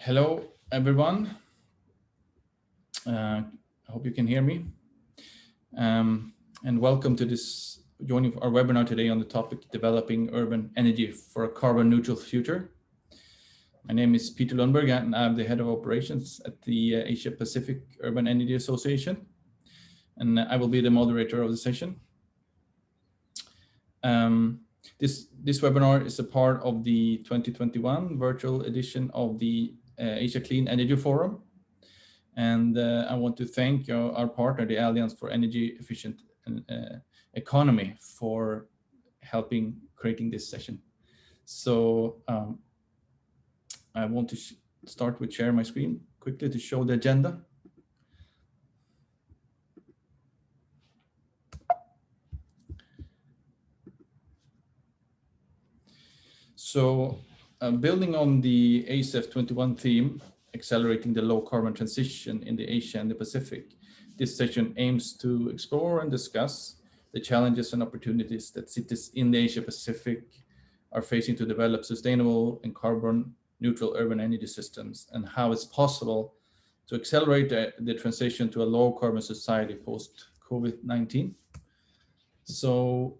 Hello, everyone. I hope you can hear me. And welcome to this joining our webinar today on the topic Developing Urban Energy for a Carbon Neutral Future. My name is Peter Lundberg and I'm the Head of Operations at the Asia Pacific Urban Energy Association. And I will be the moderator of the session. This webinar is a part of the 2021 virtual edition of the Asia Clean Energy Forum. And I want to thank our partner, the Alliance for Energy Efficient Economy, for helping creating this session. So I want to start with share my screen quickly to show the agenda. So building on the ACEF 21 theme, accelerating the low carbon transition in the Asia and the Pacific, this session aims to explore and discuss the challenges and opportunities that cities in the Asia Pacific are facing to develop sustainable and carbon neutral urban energy systems, and how it's possible to accelerate the transition to a low carbon society post COVID-19. So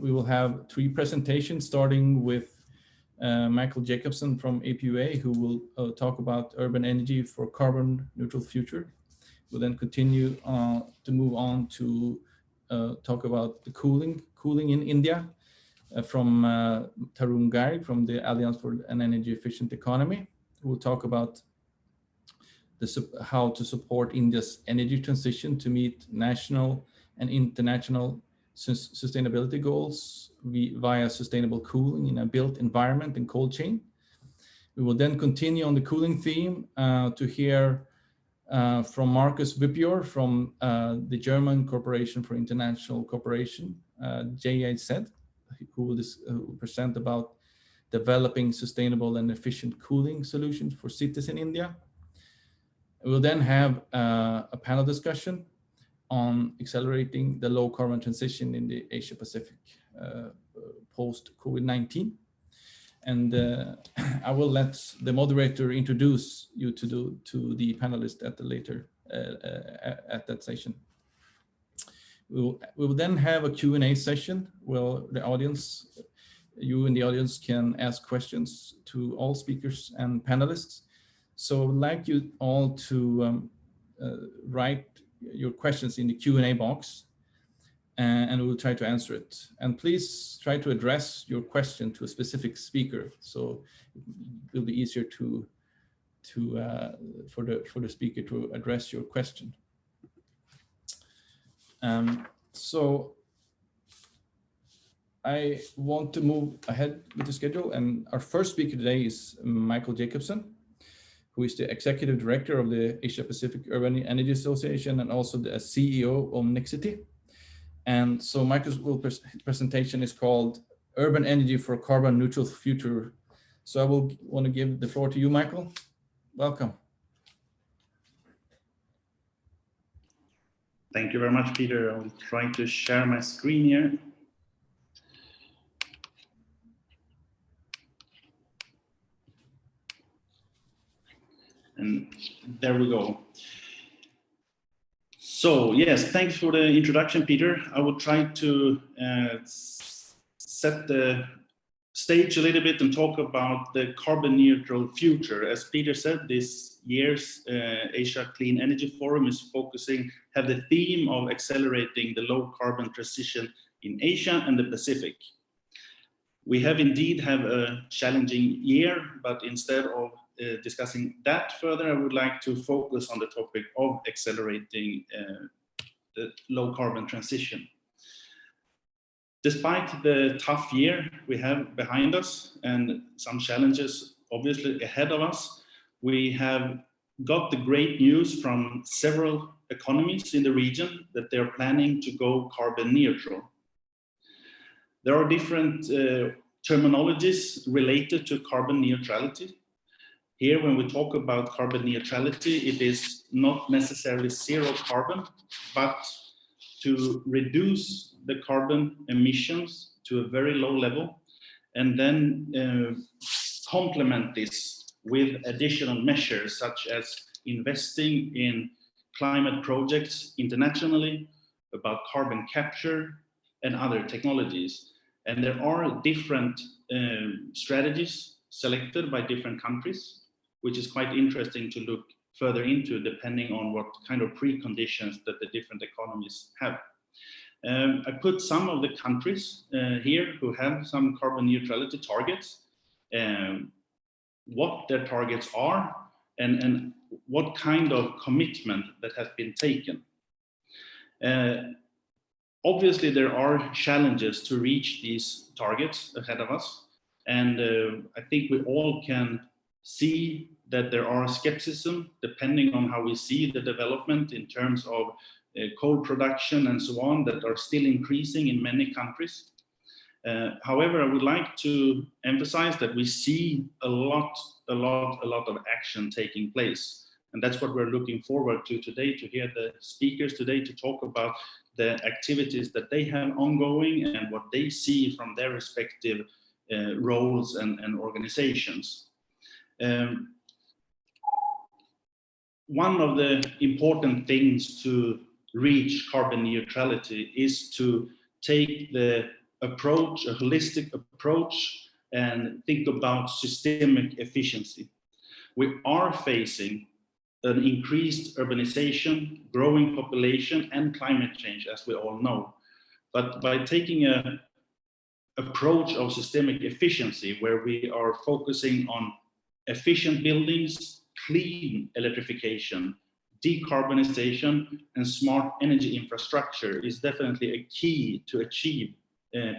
we will have three presentations, starting with Michael Jacobson from APUA, who will talk about urban energy for carbon neutral future. We'll then continue to move on to talk about the cooling in India from Tarun Garg from the Alliance for an Energy Efficient Economy. We'll talk about how to support India's energy transition to meet national and international sustainability goals via sustainable cooling in a built environment and cold chain. We will then continue on the cooling theme to hear from Markus Wippior from the German Corporation for International Cooperation, GIZ, who will present about developing sustainable and efficient cooling solutions for cities in India. We'll then have a panel discussion on accelerating the low carbon transition in the Asia Pacific post COVID-19. And I will let the moderator introduce you to the panelists at the later at that session. We will then have a Q&A session where the audience, you in the audience, can ask questions to all speakers and panelists. So I would like you all to write your questions in the Q&A box, and we'll try to answer it. And please try to address your question to a specific speaker, so it will be easier for the speaker to address your question. So I want to move ahead with the schedule, and our first speaker today is Michael Jacobson, who is the Executive Director of the Asia Pacific Urban Energy Association and also the CEO of Nexity. And so Michael's presentation is called Urban Energy for a Carbon Neutral Future. So I will want to give the floor to you, Michael. Welcome. Thank you very much, Peter. I'm trying to share my screen here. And there we go. So yes, thanks for the introduction, Peter. I will try to set the stage a little bit and talk about the carbon neutral future. As Peter said, this year's Asia Clean Energy Forum is have the theme of accelerating the low carbon transition in Asia and the Pacific. We have indeed a challenging year, but instead of discussing that further, I would like to focus on the topic of accelerating the low carbon transition. Despite the tough year we have behind us and some challenges obviously ahead of us, we have got the great news from several economies in the region that they're planning to go carbon neutral. There are different terminologies related to carbon neutrality. Here, when we talk about carbon neutrality, it is not necessarily zero carbon, but to reduce the carbon emissions to a very low level, and then complement this with additional measures such as investing in climate projects internationally, about carbon capture and other technologies. And there are different strategies selected by different countries, which is quite interesting to look further into depending on what kind of preconditions that the different economies have. I put some of the countries here who have some carbon neutrality targets, what their targets are, and what kind of commitment that has been taken. Obviously, there are challenges to reach these targets ahead of us. And I think we all can see that there are skepticism depending on how we see the development in terms of coal production and so on that are still increasing in many countries. However, I would like to emphasize that we see a lot of action taking place. And that's what we're looking forward to today, to hear the speakers today to talk about the activities that they have ongoing and what they see from their respective roles and organizations. One of the important things to reach carbon neutrality is to take the approach, a holistic approach, and think about systemic efficiency. We are facing an increased urbanization, growing population, and climate change, as we all know. But by taking an approach of systemic efficiency, where we are focusing on efficient buildings, clean electrification, decarbonization, and smart energy infrastructure, is definitely a key to achieve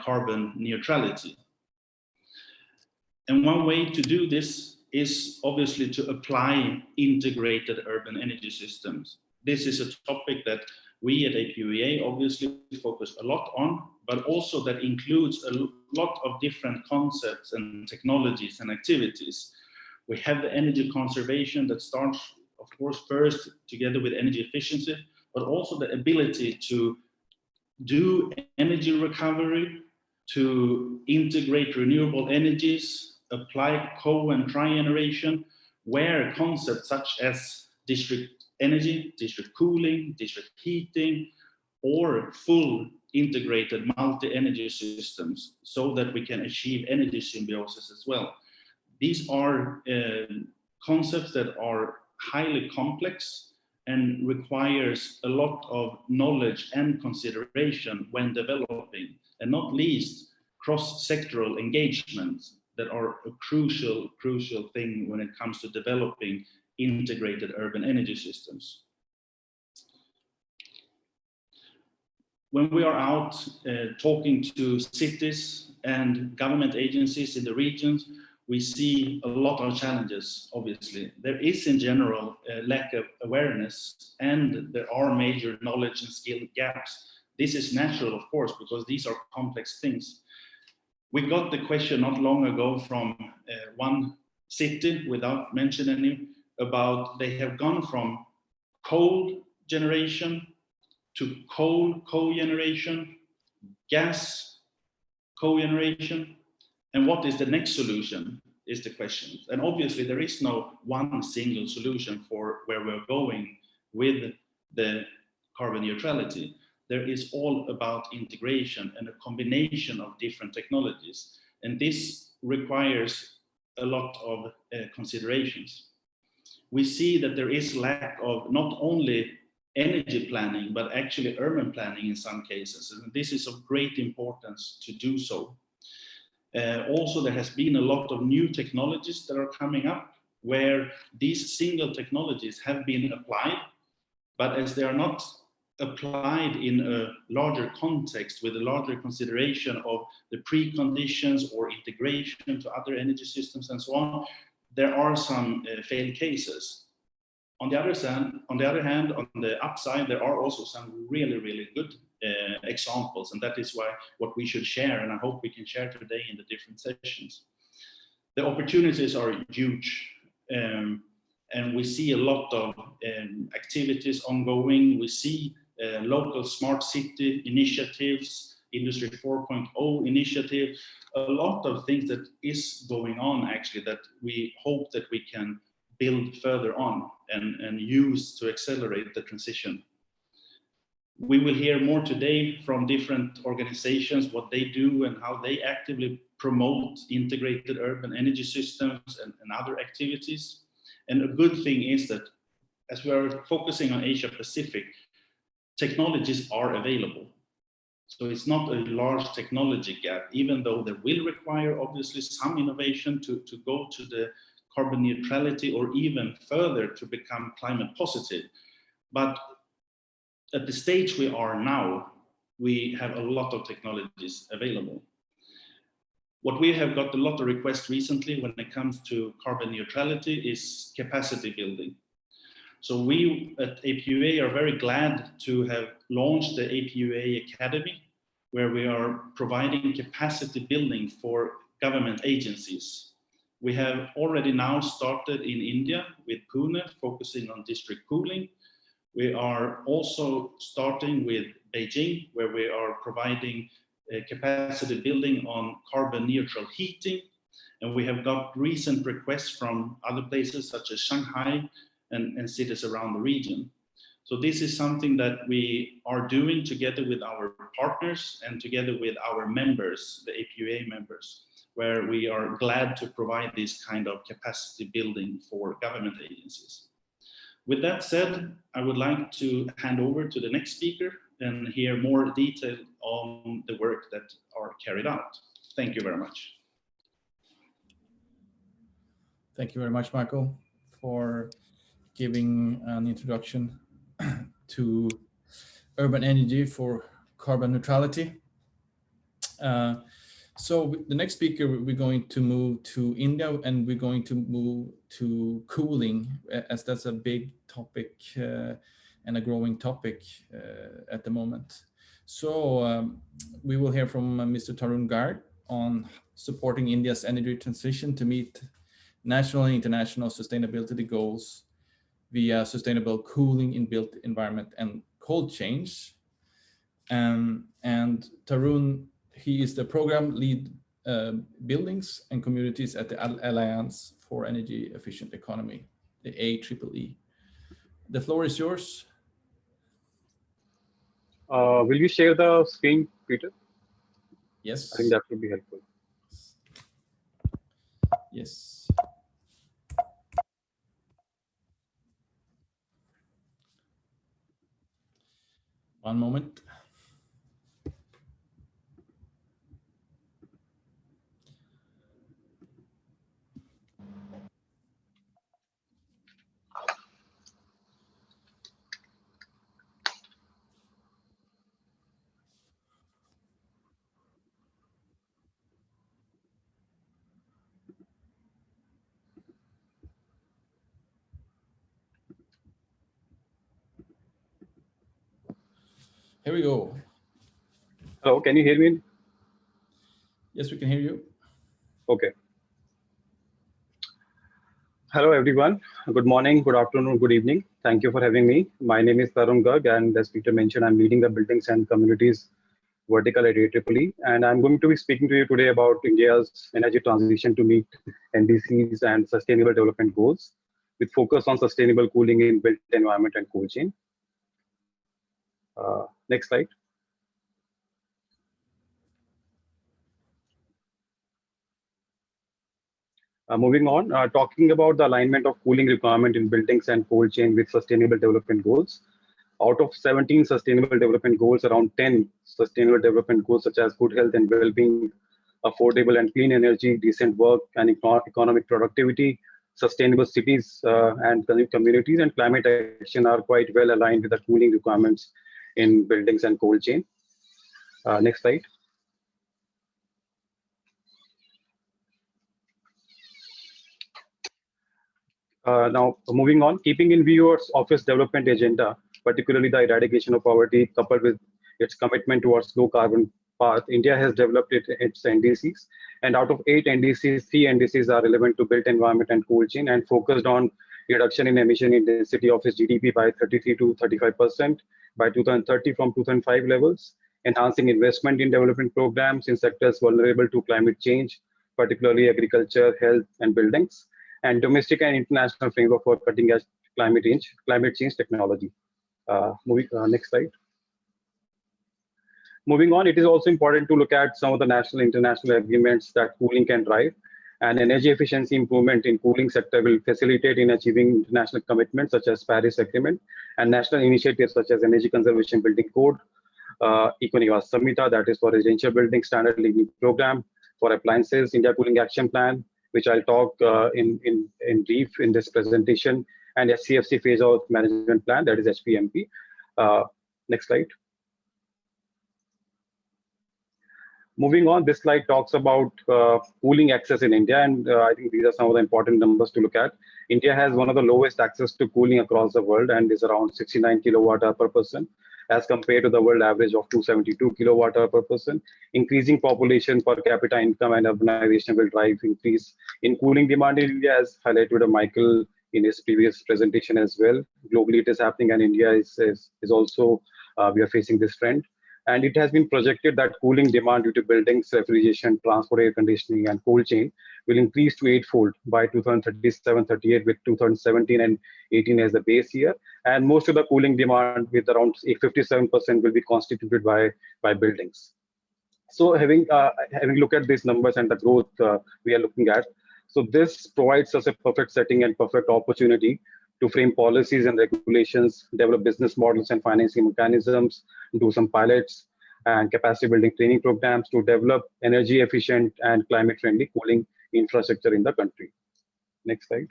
carbon neutrality. And one way to do this is obviously to apply integrated urban energy systems. This is a topic that we at APUEA obviously focus a lot on, but also that includes a lot of different concepts and technologies and activities. We have the energy conservation that starts, of course, first together with energy efficiency, but also the ability to do energy recovery, to integrate renewable energies, apply co and tri-generation, where concepts such as district energy, district cooling, district heating, or full integrated multi-energy systems, so that we can achieve energy symbiosis as well. These are concepts that are highly complex and requires a lot of knowledge and consideration when developing, and not least cross-sectoral engagements that are a crucial thing when it comes to developing integrated urban energy systems. When we are out talking to cities and government agencies in the regions, we see a lot of challenges, obviously. There is in general a lack of awareness, and there are major knowledge and skill gaps. This is natural, of course, because these are complex things. We got the question not long ago from one city, without mentioning any, about they have gone from coal generation to coal co-generation, gas co-generation, and what is the next solution is the question. And obviously there is no one single solution for where we're going with the carbon neutrality. There is all about integration and a combination of different technologies. And this requires a lot of considerations. We see that there is lack of not only energy planning, but actually urban planning in some cases. And this is of great importance to do so. Also, there has been a lot of new technologies that are coming up where these single technologies have been applied, but as they are not applied in a larger context with a larger consideration of the preconditions or integration to other energy systems and so on, there are some failed cases. On the other hand, on the upside, there are also some really good examples, and that is what we should share, and I hope we can share today in the different sessions. The opportunities are huge, and we see a lot of activities ongoing. We see local smart city initiatives Industry 4.0 initiative, a lot of things that is going on actually that we hope that we can build further on and use to accelerate the transition. We will hear more today from different organizations, what they do and how they actively promote integrated urban energy systems and other activities. And a good thing is that as we are focusing on Asia Pacific, technologies are available. So it's not a large technology gap, even though there will require obviously some innovation to go to the carbon neutrality or even further to become climate positive. But at the stage we are now, we have a lot of technologies available. What we have got a lot of requests recently when it comes to carbon neutrality is capacity building. So we at APUA are very glad to have launched the APUA Academy, where we are providing capacity building for government agencies. We have already now started in India with Pune, focusing on district cooling. We are also starting with Beijing, where we are providing capacity building on carbon neutral heating. And we have got recent requests from other places such as Shanghai and cities around the region. So this is something that we are doing together with our partners and together with our members, the APUA members, where we are glad to provide this kind of capacity building for government agencies. With that said, I would like to hand over to the next speaker and hear more detail on the work that are carried out. Thank you very much. Thank you very much, Michael, for giving an introduction to urban energy for carbon neutrality. So the next speaker, we're going to move to India, and we're going to move to cooling, as that's a big topic and a growing topic at the moment. So we will hear from Mr. Tarun Garg on supporting India's energy transition to meet national and international sustainability goals via sustainable cooling in built environment and cold change. And Tarun, he is the program lead buildings and communities at the Alliance for Energy Efficient Economy, the AEEE. The floor is yours. Will you share the screen, Peter? Yes. I think that would be helpful. Yes. One moment. Here we go. Hello, can you hear me? Yes, we can hear you. Okay. Hello, everyone. Good morning, good afternoon, good evening. Thank you for having me. My name is Tarun Garg, and as Peter mentioned, I'm leading the buildings and communities vertical at AEEE. And I'm going to be speaking to you today about India's energy transition to meet NDCs and sustainable development goals, with focus on sustainable cooling in built environment and cold chain. Next slide. Moving on, talking about the alignment of cooling requirement in buildings and cold chain with sustainable development goals. Out of 17 sustainable development goals, around 10 sustainable development goals such as good health and well-being, affordable and clean energy, decent work and economic productivity, sustainable cities and communities, and climate action are quite well aligned with the cooling requirements in buildings and cold chain. Next slide. Now, moving on, keeping in view its office development agenda, particularly the eradication of poverty, coupled with its commitment towards low carbon path, India has developed its NDCs. And out of 8 NDCs, 3 NDCs are relevant to built environment and cold chain and focused on reduction in emission intensity of its GDP by 33 to 35% by 2030 from 2005 levels, enhancing investment in development programs in sectors vulnerable to climate change, particularly agriculture, health, and buildings, and domestic and international framework for cutting-edge climate change technology. Next slide. Moving on, it is also important to look at some of the national and international agreements that cooling can drive. And energy efficiency improvement in cooling sector will facilitate in achieving international commitments such as Paris Agreement and national initiatives such as Energy Conservation Building Code, Econivas Samhita, that is for residential building standard living program, for appliances, India Cooling Action Plan, which I'll talk in brief in this presentation, and SCFC phase out management plan, that is HPMP. Next slide. Moving on, this slide talks about cooling access in India, and I think these are some of the important numbers to look at. India has one of the lowest access to cooling across the world and is around 69 kilowatt hour per person, as compared to the world average of 272 kilowatt hour per person. Increasing population, per capita income, and urbanization will drive increase in cooling demand in India, as highlighted by Michael in his previous presentation as well. Globally, it is happening, and India is also, we are facing this trend. And it has been projected that cooling demand due to buildings, refrigeration, transport, air conditioning, and cold chain will increase to eightfold by 2037-38, with 2017 and 18 as the base year. And most of the cooling demand, with around 57%, will be constituted by buildings. So having looked at these numbers and the growth we are looking at, so this provides us a perfect setting and perfect opportunity to frame policies and regulations, develop business models and financing mechanisms, do some pilots and capacity building training programs to develop energy efficient and climate friendly cooling infrastructure in the country. Next slide.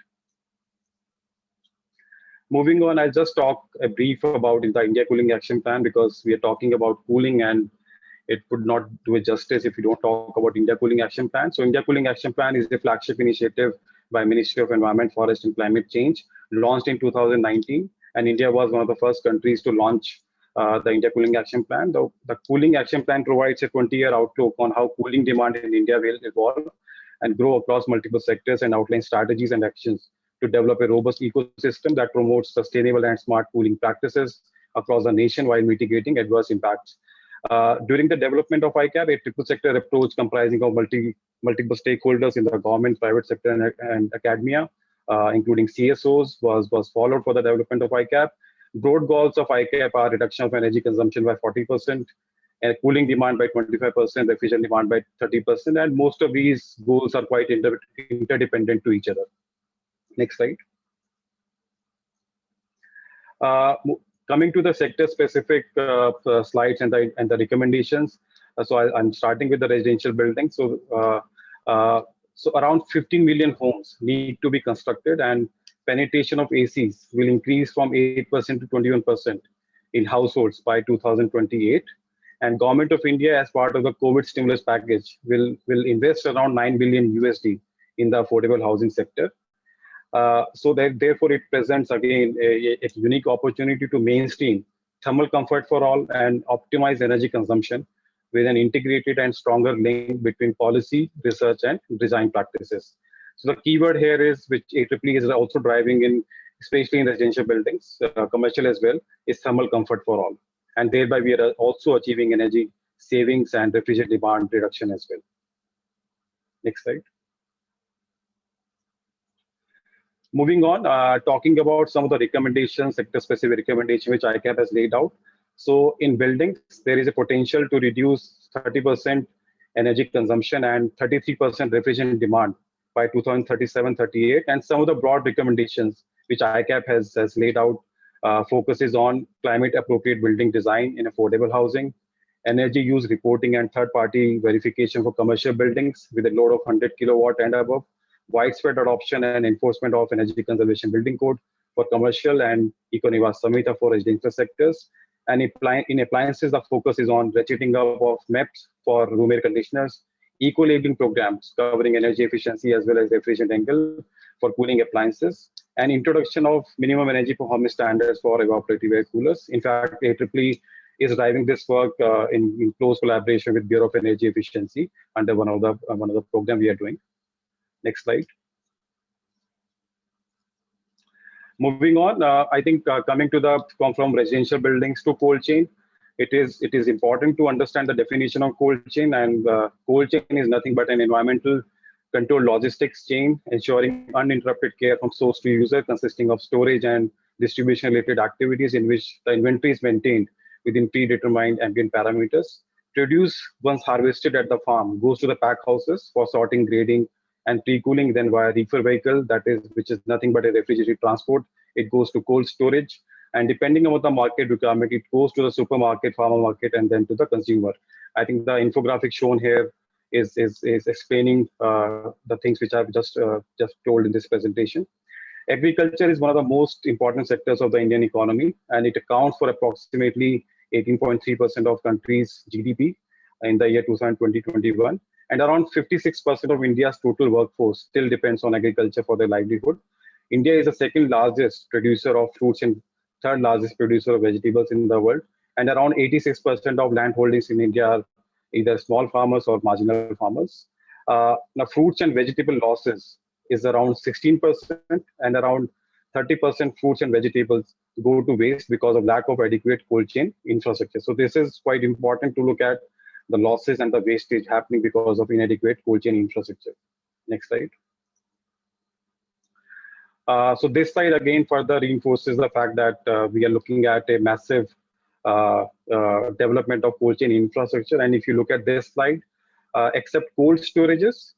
Moving on, I'll just talk a brief about the India Cooling Action Plan, because we are talking about cooling and it would not do it justice if we don't talk about India Cooling Action Plan. So India Cooling Action Plan is a flagship initiative by Ministry of Environment, Forest and Climate Change, launched in 2019, and India was one of the first countries to launch the India Cooling Action Plan. The Cooling Action Plan provides a 20-year outlook on how cooling demand in India will evolve and grow across multiple sectors, and outline strategies and actions to develop a robust ecosystem that promotes sustainable and smart cooling practices across the nation while mitigating adverse impacts. During the development of ICAP, a triple sector approach comprising of multiple stakeholders in the government, private sector, and academia, including CSOs, was followed for the development of ICAP. Broad goals of ICAP are reduction of energy consumption by 40%, and cooling demand by 25%, refrigerant demand by 30%, and most of these goals are quite interdependent to each other. Next slide. Coming to the sector-specific slides and the recommendations. So I'm starting with the residential building. So around 15 million homes need to be constructed, and penetration of ACs will increase from 8% to 21% in households by 2028. And Government of India, as part of the COVID stimulus package, will invest around $9 billion USD in the affordable housing sector. So therefore, it presents again a unique opportunity to mainstream thermal comfort for all and optimize energy consumption with an integrated and stronger link between policy, research, and design practices. So the keyword here is, which AAA is also driving in, especially in residential buildings, commercial as well, is thermal comfort for all. And thereby we are also achieving energy savings and refrigerant demand reduction as well. Next slide. Moving on, talking about some of the recommendations, sector-specific recommendations which ICAP has laid out. So in buildings, there is a potential to reduce 30% energy consumption and 33% refrigerant demand by 2037-38. And some of the broad recommendations which ICAP has laid out focuses on climate-appropriate building design in affordable housing, energy use reporting and third-party verification for commercial buildings with a load of 100 kilowatt and above, widespread adoption and enforcement of Energy Conservation Building Code for commercial, and Econivas Samhita for residential sectors. And in appliances, the focus is on ratcheting up of MEPs for room air conditioners, eco-labeling programs covering energy efficiency as well as refrigerant angle for cooling appliances, and introduction of minimum energy performance standards for evaporative air coolers. In fact, AAA is driving this work in close collaboration with Bureau of Energy Efficiency under one of the program we are doing. Next slide. Moving on, I think coming to from residential buildings to cold chain. it is important to understand the definition of cold chain, and cold chain is nothing but an environmental controlled logistics chain ensuring uninterrupted care from source to user, consisting of storage and distribution related activities in which the inventory is maintained within predetermined ambient parameters. Produce once harvested at the farm goes to the pack houses for sorting, grading, and pre-cooling. Then via reefer vehicle, that is, which is nothing but a refrigerated transport, it goes to cold storage. And depending on the market requirement, it goes to the supermarket, farmer market, and then to the consumer. I think the infographic shown here is explaining the things which I've just told in this presentation. Agriculture is one of the most important sectors of the Indian economy, and it accounts for approximately 18.3% of country's GDP in the year 2020-21. And around 56% of India's total workforce still depends on agriculture for their livelihood. India is the second largest producer of fruits and third largest producer of vegetables in the world. And around 86% of land holdings in India are either small farmers or marginal farmers. Now, fruits and vegetable losses is around 16%, and around 30% fruits and vegetables go to waste because of lack of adequate cold chain infrastructure. So this is quite important to look at the losses and the wastage happening because of inadequate cold chain infrastructure. Next slide. So this slide again further reinforces the fact that we are looking at a massive development of cold chain infrastructure. And if you look at this slide, except cold storages,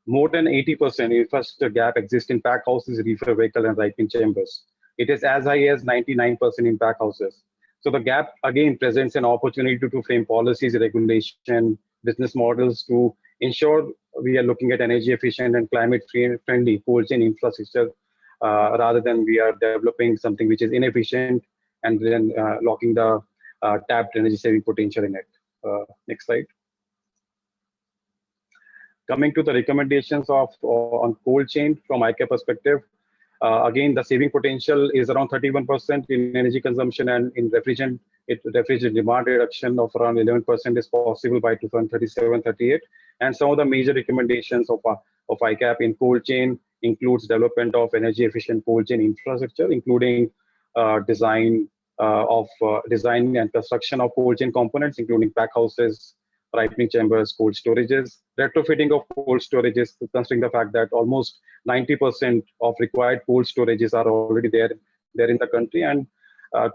more than 80% infrastructure gap exists in pack houses, reefer vehicle, and ripening chambers. It is as high as 99% in pack houses. So the gap again presents an opportunity to frame policies, regulation, business models to ensure we are looking at energy efficient and climate friendly cold chain infrastructure, rather than we are developing something which is inefficient and then locking the tapped energy saving potential in it. Next slide. Coming to the recommendations on cold chain from ICAP perspective, again, the saving potential is around 31% in energy consumption, and in refrigerant demand reduction of around 11% is possible by 2037-38. And some of the major recommendations of ICAP in cold chain includes development of energy efficient cold chain infrastructure, including design and construction of cold chain components, including pack houses, ripening chambers, cold storages, retrofitting of cold storages, considering the fact that almost 90% of required cold storages are already there in the country, and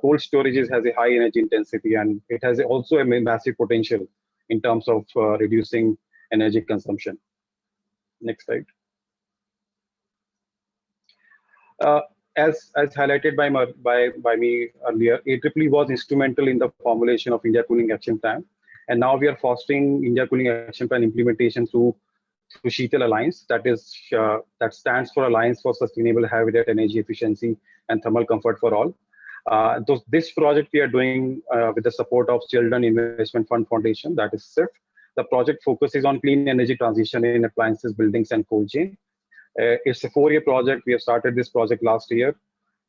cold storages has a high energy intensity, and it has also a massive potential in terms of reducing energy consumption. Next slide. As highlighted by me earlier, AAA was instrumental in the formulation of India Cooling Action Plan. And now we are fostering India Cooling Action Plan implementation through Sheetal Alliance, that stands for Alliance for Sustainable Habitat Energy Efficiency and Thermal Comfort for All. This project we are doing with the support of Children Investment Fund Foundation, that is CIF. The project focuses on clean energy transition in appliances, buildings, and cold chain. It's a 4-year project. We have started this project last year,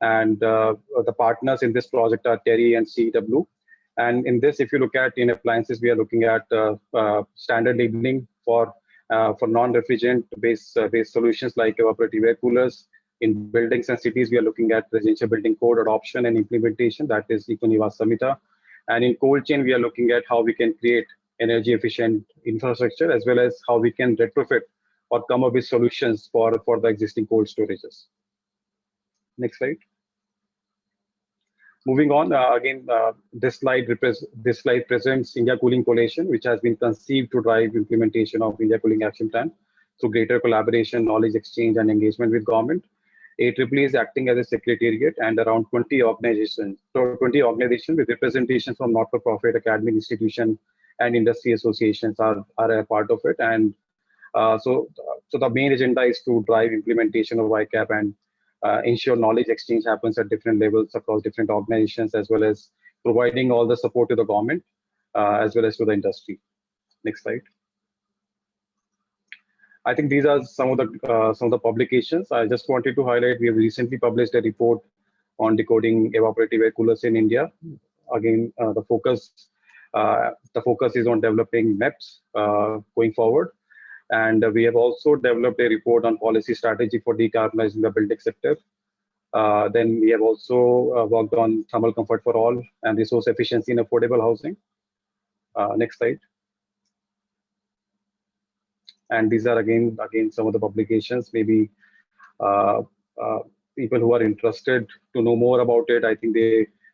and the partners in this project are Terry and CW. And in this, if you look at in appliances, we are looking at standard labeling for non-refrigerant based solutions like evaporative air coolers. In buildings and cities, we are looking at residential building code adoption and implementation, that is Econivas Samhita. And in cold chain, we are looking at how we can create energy efficient infrastructure, as well as how we can retrofit or come up with solutions for the existing cold storages. Next slide. Moving on, this slide presents India Cooling Coalition, which has been conceived to drive implementation of India Cooling Action Plan through greater collaboration, knowledge exchange, and engagement with government. AAA is acting as a secretariat, and around 20 organizations with representation from not-for-profit, academic institutions, and industry associations are a part of it. And so the main agenda is to drive implementation of ICAP and ensure knowledge exchange happens at different levels across different organizations, as well as providing all the support to the government, as well as to the industry. Next slide. I think these are some of the publications. I just wanted to highlight, we have recently published a report on decoding evaporative air coolers in India. Again, the focus is on developing MEPs going forward. And we have also developed a report on policy strategy for decarbonizing the building sector. Then we have also worked on thermal comfort for all and resource efficiency in affordable housing. Next slide. And these are again some of the publications. Maybe uh, uh, people who are interested to know more about it, I think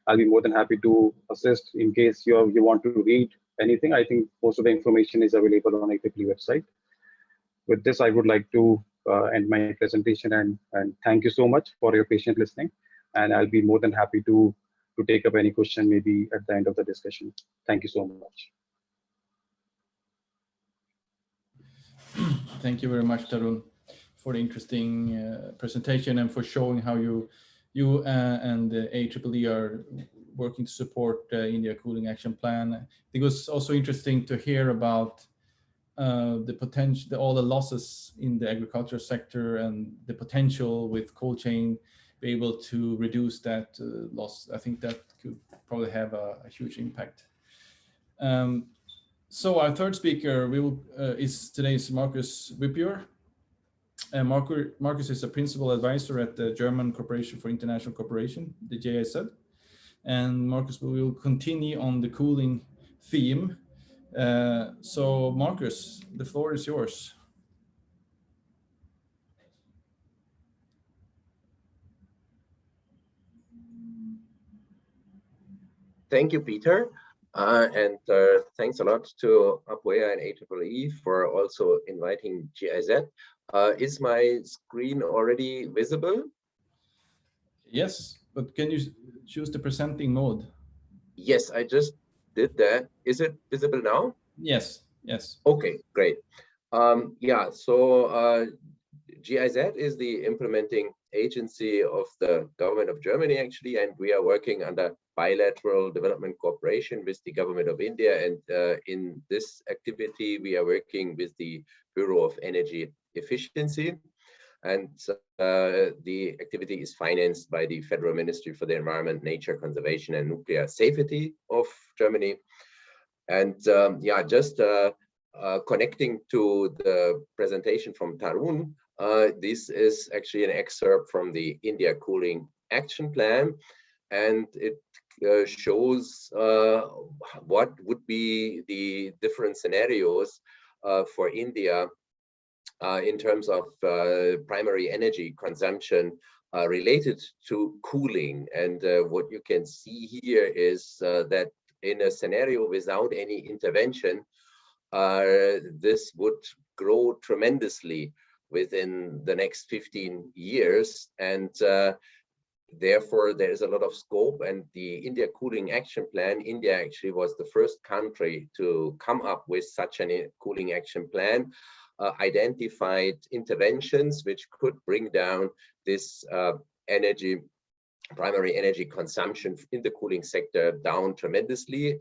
I'll be more than happy to assist in case you want to read anything. I think most of the information is available on APAC website. With this, I would like to end my presentation and thank you so much for your patient listening. And I'll be more than happy to take up any question maybe at the end of the discussion. Thank you so much. Thank you very much, Tarun, for the interesting presentation and for showing how you and the AEEE are working to support India Cooling Action Plan. I think it was also interesting to hear about the potential, all the losses in the agriculture sector and the potential with cold chain be able to reduce that loss. I think that could probably have a huge impact. So our third speaker is today's Marcus Wippier. Marcus is a principal advisor at the German Corporation for International Cooperation, the GIZ. And Marcus will continue on the cooling theme. So Marcus, the floor is yours. Thank you, Peter. And thanks a lot to APOEA and AEEE for also inviting GIZ. Is my screen already visible? Yes, but can you choose the presenting mode? Yes, I just did that. Is it visible now? Yes, yes. Okay, great. Yeah, so GIZ is the implementing agency of the government of Germany, actually, and we are working under bilateral development cooperation with the government of India. And in this activity, we are working with the Bureau of Energy Efficiency. And the activity is financed by the Federal Ministry for the Environment, Nature Conservation and Nuclear Safety of Germany. And yeah, just connecting to the presentation from Tarun, this is actually an excerpt from the India Cooling Action Plan, and it shows what would be the different scenarios for India in terms of primary energy consumption related to cooling. And what you can see here is that in a scenario without any intervention, this would grow tremendously within the next 15 years. And therefore, there is a lot of scope. And the India Cooling Action Plan, India actually was the first country to come up with such a cooling action plan, identified interventions which could bring down this primary energy consumption in the cooling sector down tremendously.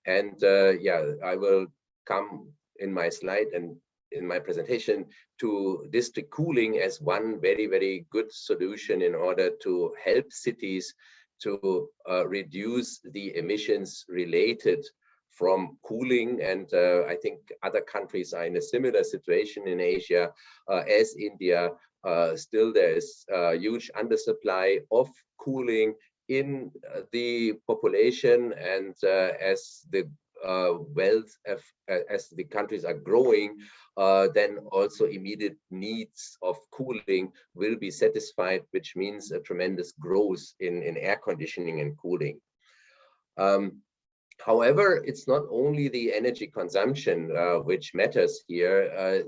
And yeah, I will come in my slide and in my presentation to district cooling as one very, very good solution in order to help cities to reduce the emissions related from cooling. And I think other countries are in a similar situation in Asia as India. Still there is a huge undersupply of cooling in the population, and as the wealth as the countries are growing, then also immediate needs of cooling will be satisfied, which means a tremendous growth in air conditioning and cooling. However, it's not only the energy consumption which matters here.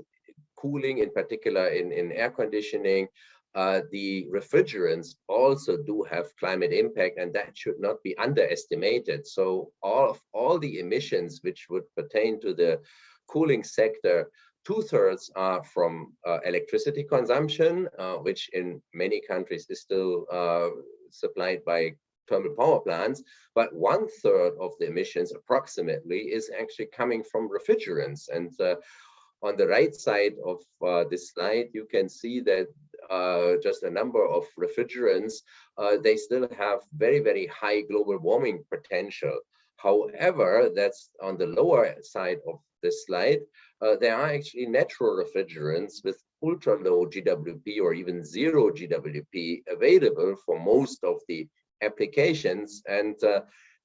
Cooling, in particular in air conditioning, the refrigerants also do have climate impact, and that should not be underestimated. So all the emissions which would pertain to the cooling sector, 2/3 are from electricity consumption, which in many countries is still supplied by thermal power plants, but 1/3 of the emissions approximately is actually coming from refrigerants. And on the right side of this slide, you can see that just a number of refrigerants, they still have very, very high global warming potential. However, that's on the lower side of this slide. there are actually natural refrigerants with ultra low GWP or even zero GWP available for most of the applications, and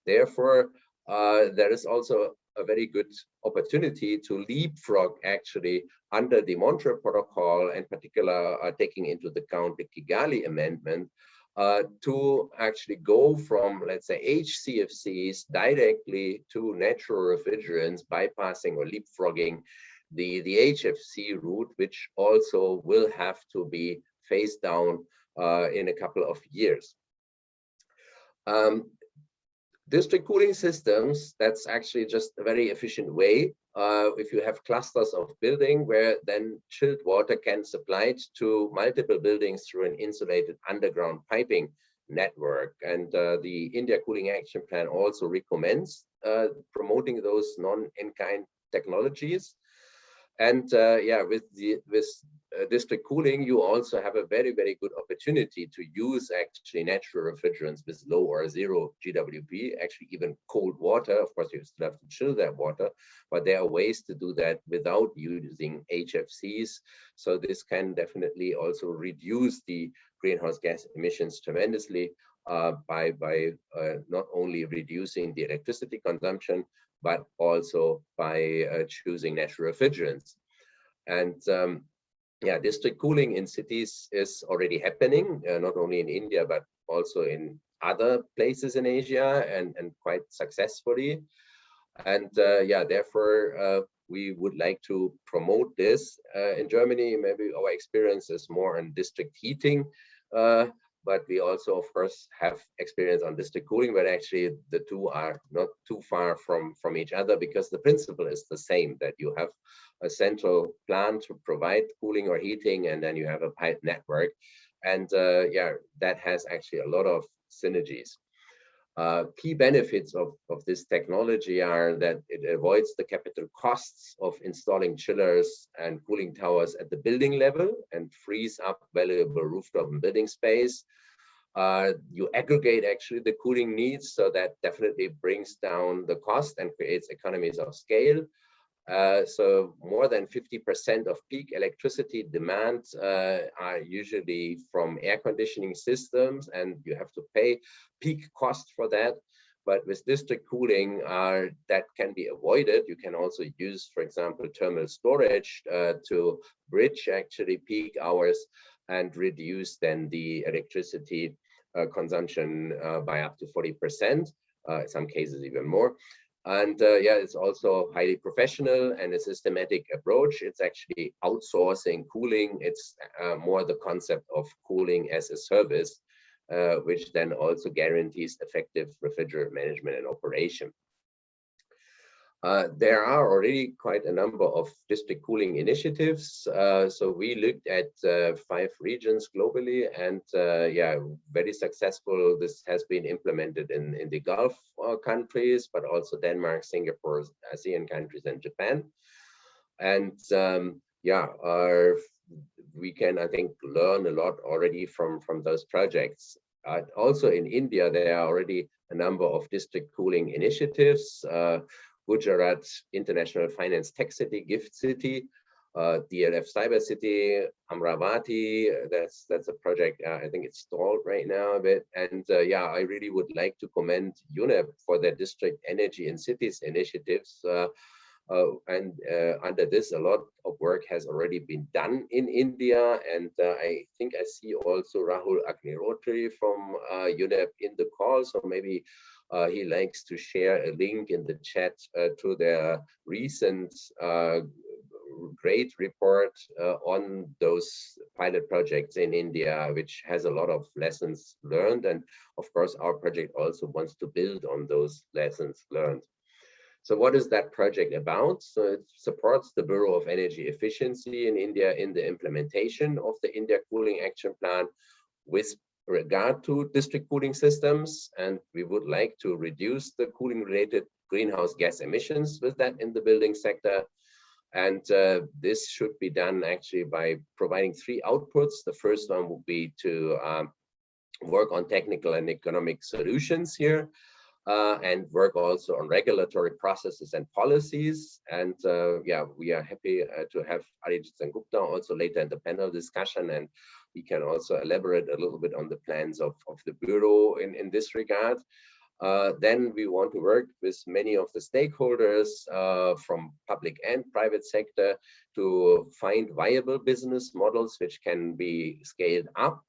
therefore there is also a very good opportunity to leapfrog actually under the Montreal Protocol, in particular taking into account the Kigali Amendment, to actually go from, let's say, HCFCs directly to natural refrigerants, bypassing or leapfrogging the HFC route, which also will have to be phased down in a couple of years. District cooling systems, that's actually just a very efficient way. If you have clusters of building where then chilled water can supply it to multiple buildings through an insulated underground piping network. And the India Cooling Action Plan also recommends promoting those non-in-kind technologies. And yeah, with district cooling, you also have a very, very good opportunity to use actually natural refrigerants with low or zero GWP, actually even cold water. Of course, you still have to chill that water, but there are ways to do that without using HFCs. So this can definitely also reduce the greenhouse gas emissions tremendously by not only reducing the electricity consumption, but also by choosing natural refrigerants. And yeah, district cooling in cities is already happening, not only in India, but also in other places in Asia, and quite successfully. And yeah, therefore, we would like to promote this in Germany. Maybe our experience is more on district heating, but we also, of course, have experience on district cooling, but actually the two are not too far from each other, because the principle is the same, that you have a central plant to provide cooling or heating, and then you have a pipe network. And yeah, that has actually a lot of synergies. Key benefits of this technology are that it avoids the capital costs of installing chillers and cooling towers at the building level and frees up valuable rooftop and building space. You aggregate actually the cooling needs, so that definitely brings down the cost and creates economies of scale. So more than 50% of peak electricity demand are usually from air conditioning systems, and you have to pay peak cost for that. But with district cooling, that can be avoided. You can also use, for example, thermal storage to bridge actually peak hours and reduce then the electricity consumption by up to 40%, in some cases even more. And yeah, it's also highly professional and a systematic approach. It's actually outsourcing cooling. It's more the concept of cooling as a service, which then also guarantees effective refrigerant management and operation. There are already quite a number of district cooling initiatives. So we looked at 5 regions globally, and yeah, very successful. This has been implemented in the Gulf countries, but also Denmark, Singapore, ASEAN countries, and Japan. And yeah, we can, I think, learn a lot already from those projects. Also in India, there are already a number of district cooling initiatives. Gujarat International Finance Tech City, Gift City, DLF Cyber City, Amravati. That's a project. I think it's stalled right now a bit. And yeah, I really would like to commend UNEP for their district energy in cities initiatives. And under this, a lot of work has already been done in India. And I think I see also Rahul Agnirotri from UNEP in the call. So maybe he likes to share a link in the chat to their recent great report on those pilot projects in India, which has a lot of lessons learned. And of course, our project also wants to build on those lessons learned. So what is that project about? So it supports the Bureau of Energy Efficiency in India in the implementation of the India Cooling Action Plan with regard to district cooling systems. And we would like to reduce the cooling related greenhouse gas emissions with that in the building sector. And this should be done actually by providing 3 outputs. The first one would be to work on technical and economic solutions here. and work also on regulatory processes and policies. And yeah, we are happy to have Arijit Sengupta also later in the panel discussion, and we can also elaborate a little bit on the plans of the Bureau in this regard. Then we want to work with many of the stakeholders from public and private sector to find viable business models which can be scaled up.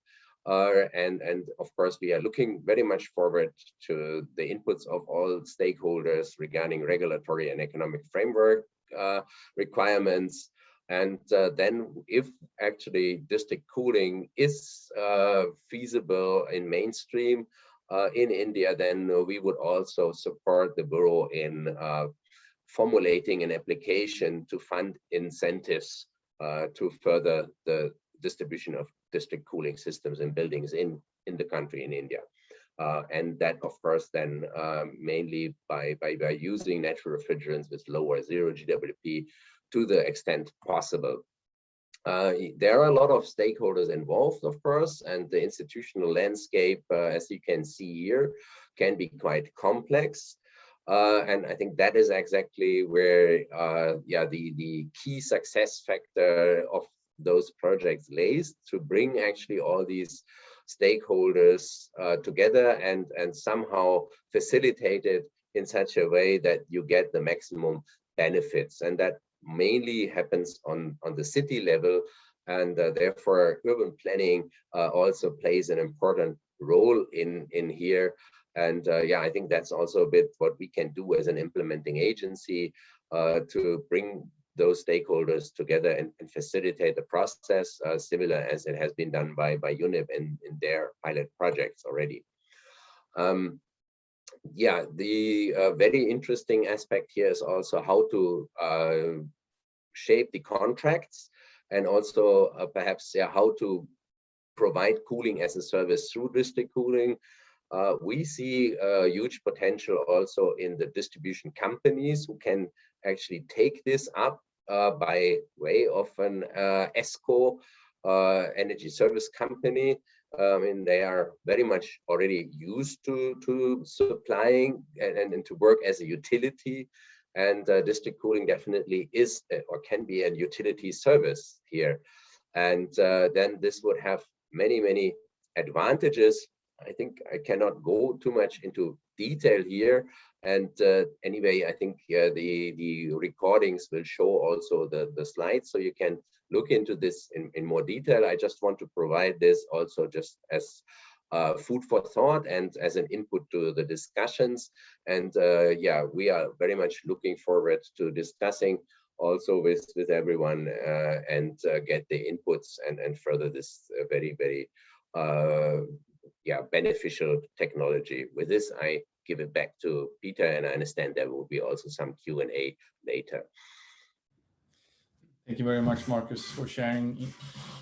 And of course, we are looking very much forward to the inputs of all stakeholders regarding regulatory and economic framework requirements. And then if actually district cooling is feasible in mainstream in India, then we would also support the Bureau in formulating an application to fund incentives to further the distribution of district cooling systems and buildings in the country, in India. And that, of course, then mainly by using natural refrigerants with lower zero GWP to the extent possible. There are a lot of stakeholders involved, of course, and the institutional landscape, as you can see here, can be quite complex. And I think that is exactly where yeah, the key success factor of those projects lays, to bring actually all these stakeholders together and somehow facilitate it in such a way that you get the maximum benefits. And that mainly happens on the city level, and therefore urban planning also plays an important role in here. And yeah, I think that's also a bit what we can do as an implementing agency to bring those stakeholders together and facilitate the process, similar as it has been done by UNIP in their pilot projects already. Yeah, the very interesting aspect here is also how to shape the contracts, and also perhaps how to provide cooling as a service through district cooling. We see a huge potential also in the distribution companies who can actually take this up by way of an ESCO, energy service company. And they are very much already used to supplying and to work as a utility. And district cooling definitely is or can be a utility service here. And then this would have many, many advantages. I think I cannot go too much into detail here. And anyway, I think the recordings will show also the slides, so you can look into this in more detail. I just want to provide this also just as food for thought and as an input to the discussions. And yeah, we are very much looking forward to discussing also with everyone and get the inputs and further this very, very yeah, beneficial technology. With this, I give it back to Peter, and I understand there will be also some Q&A later. Thank you very much, Marcus, for sharing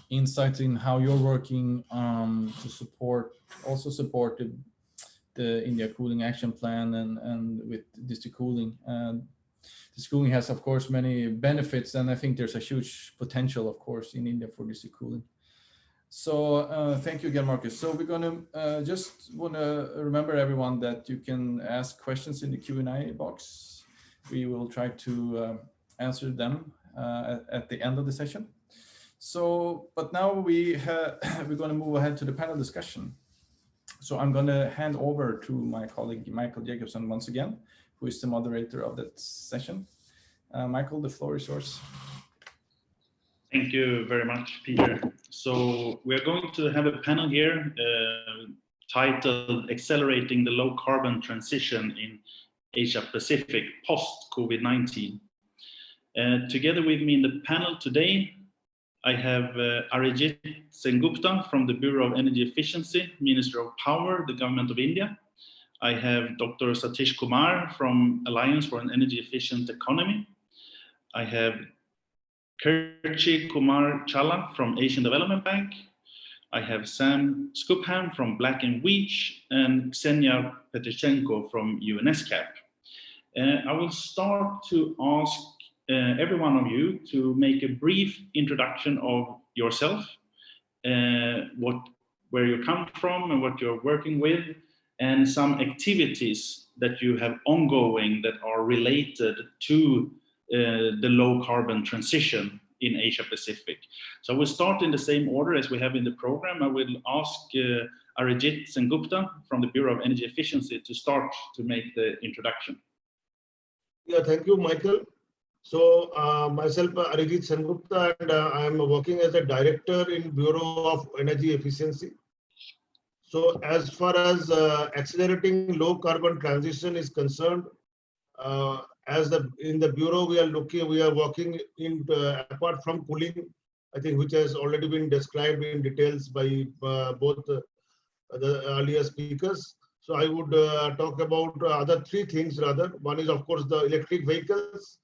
insights in how you're working to support the India Cooling Action Plan and with district cooling. District cooling has, of course, many benefits, and I think there's a huge potential, of course, in India for district cooling. So thank you again, Marcus. So we're going to just want to remember everyone that you can ask questions in the Q&A box. We will try to answer them at the end of the session. So, but now we're going to move ahead to the panel discussion. So I'm going to hand over to my colleague, Michael Jacobson, once again, who is the moderator of that session. Michael, the floor is yours. Thank you very much, Peter. So we're going to have a panel here titled Accelerating the Low Carbon Transition in Asia Pacific Post-COVID-19. Together with me in the panel today, I have Arijit Sengupta from the Bureau of Energy Efficiency, Ministry of Power, the Government of India. I have Dr. Satish Kumar from Alliance for an Energy Efficient Economy. I have Kirchi Kumar Challa from Asian Development Bank. I have Sam Skupham from Black & Veatch and Ksenia Petrichenko from UNSCAP. I will start to ask every one of you to make a brief introduction of yourself, where you come from and what you're working with, and some activities that you have ongoing that are related to the low carbon transition in Asia Pacific. So we'll start in the same order as we have in the program. I will ask Arijit Sengupta from the Bureau of Energy Efficiency to start to make the introduction. Yeah, thank you, Michael. So myself, Arijit Sengupta, and I am working as a director in Bureau of Energy Efficiency. So as far as accelerating low carbon transition is concerned, in the bureau we are working in apart from cooling, I think, which has already been described in details by both the earlier speakers. So I would talk about other three things rather. One is, of course, the electric vehicles,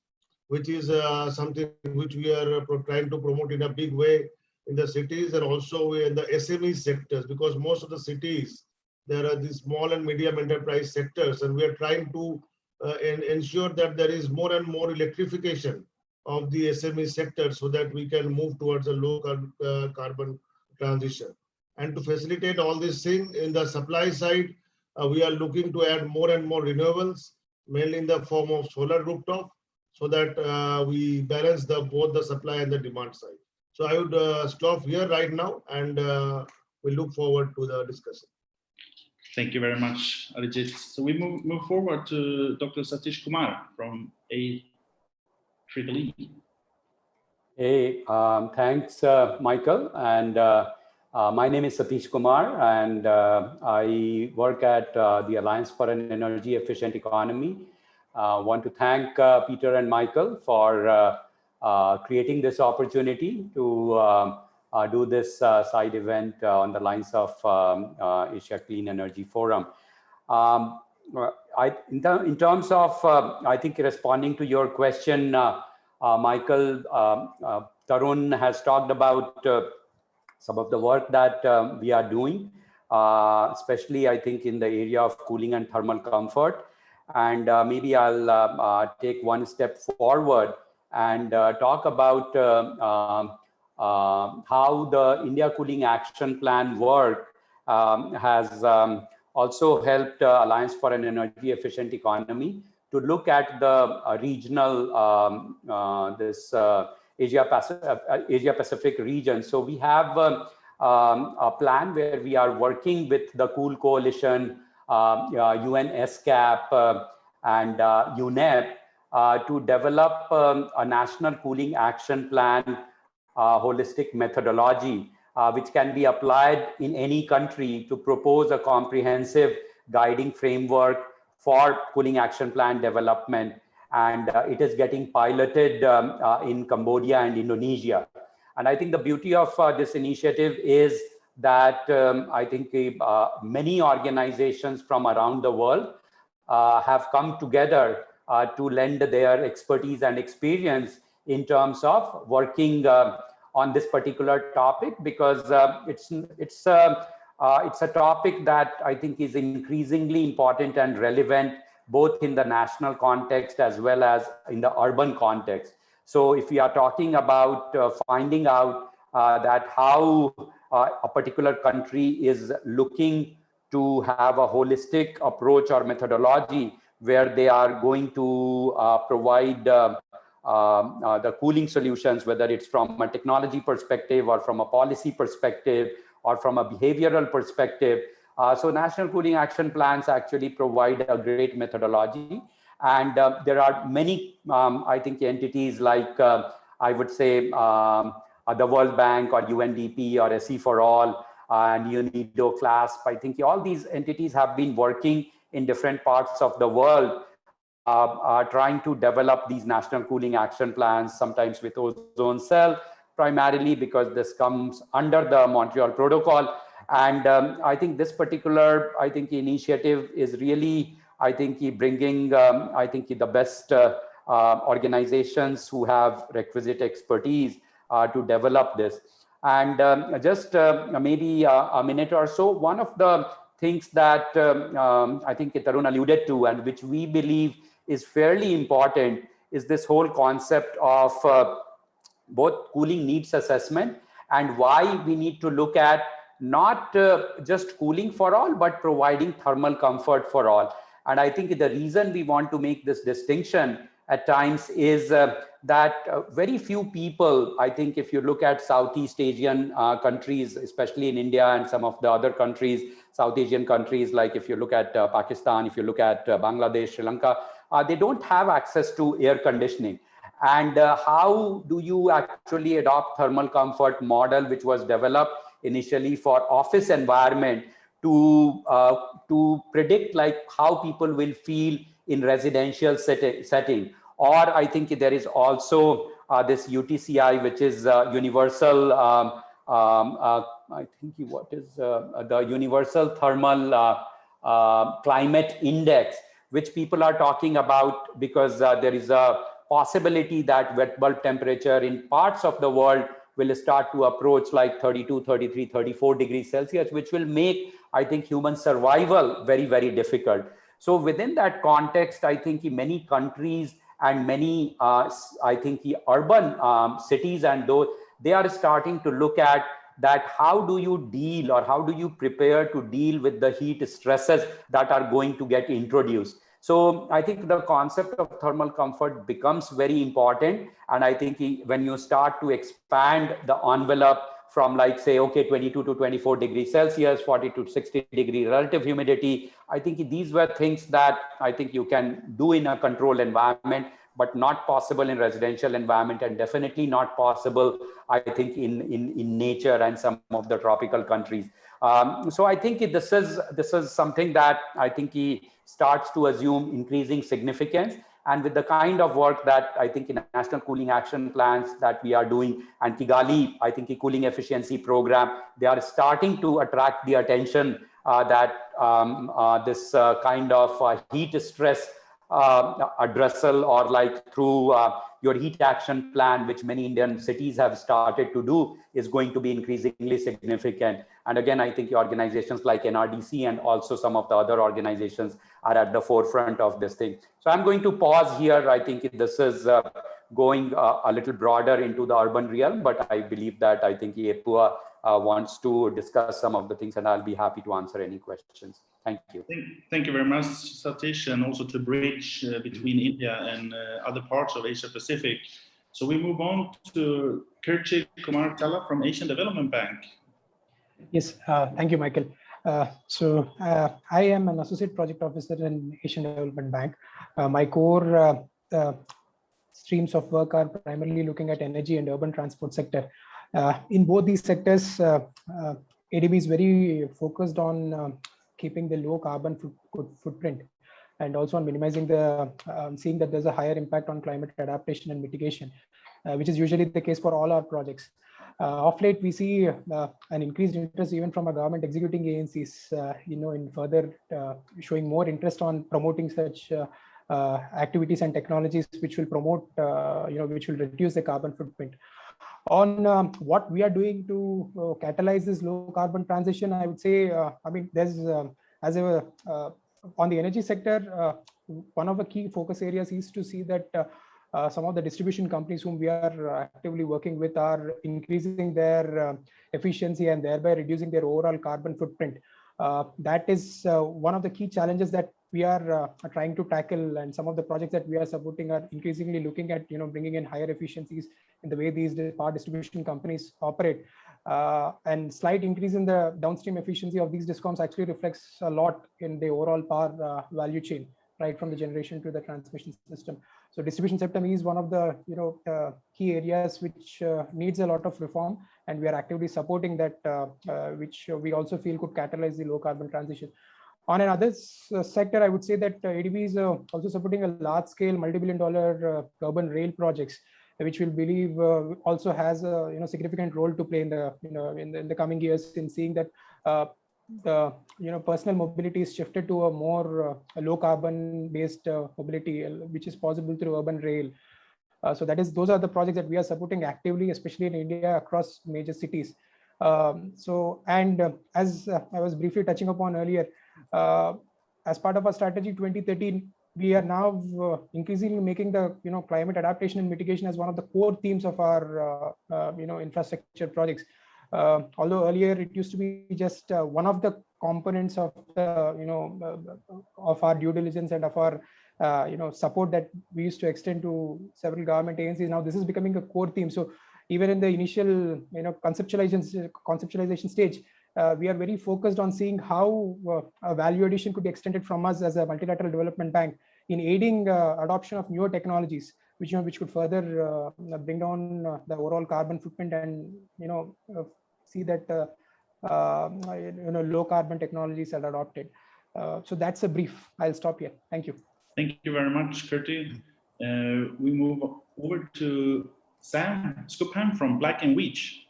which is something which we are trying to promote in a big way in the cities, and also in the SME sectors, because most of the cities, there are these small and medium enterprise sectors, and we are trying to ensure that there is more and more electrification of the SME sector so that we can move towards a low carbon transition. And to facilitate all this thing in the supply side, we are looking to add more and more renewables, mainly in the form of solar rooftop, so that we balance both the supply and the demand side. So I would stop here right now, and we look forward to the discussion. Thank you very much, Arijit. So we move forward to Dr. Satish Kumar from AEEE. Hey, thanks, Michael. And my name is Satish Kumar, and I work at the Alliance for an Energy Efficient Economy. Want to thank Peter and Michael for creating this opportunity to do this side event on the lines of Asia Clean Energy Forum. In terms of, I think, responding to your question, Michael, Tarun has talked about some of the work that we are doing, especially, I think, in the area of cooling and thermal comfort. And maybe I'll take one step forward and talk about how the India Cooling Action Plan work has also helped Alliance for an Energy Efficient Economy to look at the regional, Asia Pacific region. So we have a plan where we are working with the Cool Coalition, UN SCAP, and UNEP to develop a national cooling action plan, holistic methodology, which can be applied in any country to propose a comprehensive guiding framework for cooling action plan development. And it is getting piloted in Cambodia and Indonesia. And I think the beauty of this initiative is that I think many organizations from around the world have come together to lend their expertise and experience in terms of working on this particular topic, because it's a topic that I think is increasingly important and relevant both in the national context as well as in the urban context. So if we are talking about finding out that how a particular country is looking to have a holistic approach or methodology where they are going to provide the cooling solutions, whether it's from a technology perspective or from a policy perspective or from a behavioral perspective. So national cooling action plans actually provide a great methodology. And there are many, I think, entities like, I would say, the World Bank or UNDP or SE for All and UNIDO CLASP. I think all these entities have been working in different parts of the world, trying to develop these national cooling action plans, sometimes with ozone cell, primarily because this comes under the Montreal Protocol. And I think this particular, I think, initiative is really, I think, bringing, I think, the best organizations who have requisite expertise to develop this. And just maybe a minute or so, one of the things that I think Tarun alluded to and which we believe is fairly important is this whole concept of both cooling needs assessment and why we need to look at not just cooling for all, but providing thermal comfort for all. And I think the reason we want to make this distinction at times is that very few people, I think if you look at Southeast Asian countries, especially in India and some of the other countries, South Asian countries, like if you look at Pakistan, if you look at Bangladesh, Sri Lanka, they don't have access to air conditioning. And how do you actually adopt thermal comfort model, which was developed initially for office environment to predict like how people will feel in residential setting? Or I think there is also this UTCI, which is universal, I think what is the universal thermal climate index, which people are talking about, because there is a possibility that wet bulb temperature in parts of the world will start to approach like 32, 33, 34 degrees Celsius, which will make, I think, human survival very, very difficult. So within that context, I think many countries and many, I think, urban cities and those, they are starting to look at that how do you deal or how do you prepare to deal with the heat stresses that are going to get introduced. So I think the concept of thermal comfort becomes very important. And I think when you start to expand the envelope from like say, okay, 22 to 24 degrees Celsius, 40 to 60 degree relative humidity, I think these were things that I think you can do in a controlled environment, but not possible in residential environment, and definitely not possible, I think, in nature and some of the tropical countries. So I think this is something that I think he starts to assume increasing significance. And with the kind of work that I think in national cooling action plans that we are doing, and Kigali, I think the cooling efficiency program, they are starting to attract the attention that this kind of heat stress addressal, or like through your heat action plan, which many Indian cities have started to do, is going to be increasingly significant. And again, I think organizations like NRDC and also some of the other organizations are at the forefront of this thing. So I'm going to pause here. I think this is going a little broader into the urban realm, but I believe that I think Epua wants to discuss some of the things, and I'll be happy to answer any questions. Thank you. Thank you very much, Satish, and also to bridge between India and other parts of Asia Pacific. So we move on to Kirchi Kumar Kala from Asian Development Bank. Yes, thank you, Michael. I am an associate project officer in Asian Development Bank. My core streams of work are primarily looking at energy and urban transport sector. In both these sectors, ADB is very focused on keeping the low carbon footprint, and also on minimizing the seeing that there's a higher impact on climate adaptation and mitigation, which is usually the case for all our projects. Of late, we see an increased interest even from our government executing agencies, in further showing more interest on promoting such activities and technologies which will promote, which will reduce the carbon footprint. On what we are doing to catalyze this low carbon transition, I would say, there's on the energy sector, one of the key focus areas is to see that some of the distribution companies whom we are actively working with are increasing their efficiency and thereby reducing their overall carbon footprint. That is one of the key challenges that we are trying to tackle, and some of the projects that we are supporting are increasingly looking at bringing in higher efficiencies in the way these power distribution companies operate. And slight increase in the downstream efficiency of these discoms actually reflects a lot in the overall power value chain, right from the generation to the transmission system. So distribution sector is one of the key areas which needs a lot of reform, and we are actively supporting that, which we also feel could catalyze the low carbon transition. On another sector, I would say that ADB is also supporting a large-scale multi-billion-dollar urban rail projects, which we believe also has a significant role to play in the in the coming years, in seeing that the personal mobility is shifted to a more low carbon based mobility, which is possible through urban rail. So those are the projects that we are supporting actively, especially in India across major cities. As I was briefly touching upon earlier, as part of our strategy 2013, we are now increasingly making the climate adaptation and mitigation as one of the core themes of our infrastructure projects. Although earlier it used to be just one of the components of the, of our due diligence and of our support that we used to extend to several government agencies. Now this is becoming a core theme. So even in the initial conceptualization stage, we are very focused on seeing how a value addition could be extended from us as a multilateral development bank in aiding adoption of newer technologies, which could further bring down the overall carbon footprint and see that low carbon technologies are adopted. So that's a brief. I'll stop here. Thank you. Thank you very much, Kirti. We move over to Sam Skupham from Black & Veatch.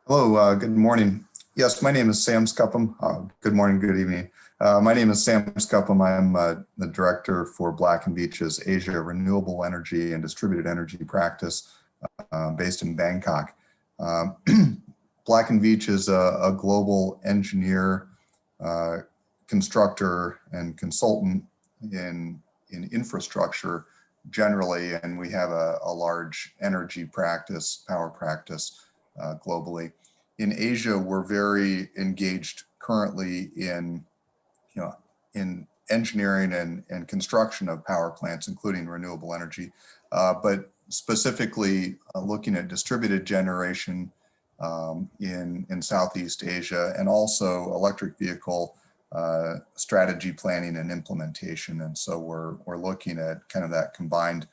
Hello, good morning. Yes, my name is Sam Skupham. Good morning, good evening. My name is Sam Skupham. I am the director for Black & Veatch's Asia Renewable Energy and Distributed Energy Practice based in Bangkok. Black & Veatch is a global engineer, constructor, and consultant in infrastructure generally, and we have a large energy practice, power practice globally. In Asia, we're very engaged currently in engineering and construction of power plants, including renewable energy, but specifically looking at distributed generation in Southeast Asia, and also electric vehicle strategy planning and implementation. And so we're looking at kind of that combined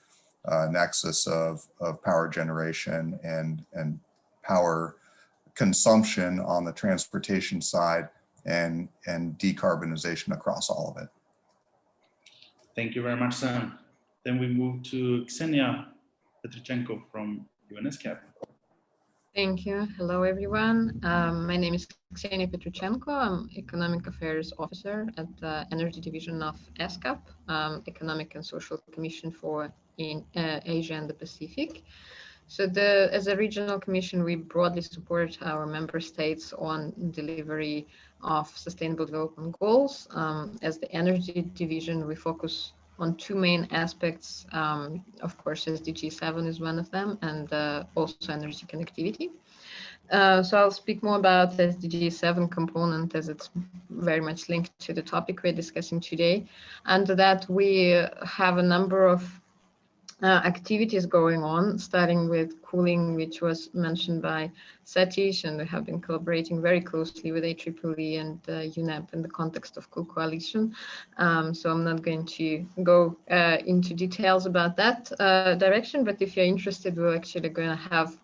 nexus of power generation and power consumption on the transportation side and decarbonization across all of it. Thank you very much, Sam. Then we move to Ksenia Petrichenko from UNESCAP. Thank you. Hello, everyone. My name is Ksenia Petrichenko. I'm Economic Affairs Officer at the Energy Division of ESCAP, Economic and Social Commission for Asia and the Pacific. So as a regional commission, we broadly support our member states on delivery of sustainable development goals. As the Energy Division, we focus on two main aspects. Of course, SDG 7 is one of them, and also energy connectivity. So I'll speak more about the SDG 7 component, as it's very much linked to the topic we're discussing today. Under that, we have a number of activities going on, starting with cooling, which was mentioned by Satish, and we have been collaborating very closely with AAA and UNEP in the context of Cool Coalition. So I'm not going to go into details about that direction, but if you're interested, we're actually going to have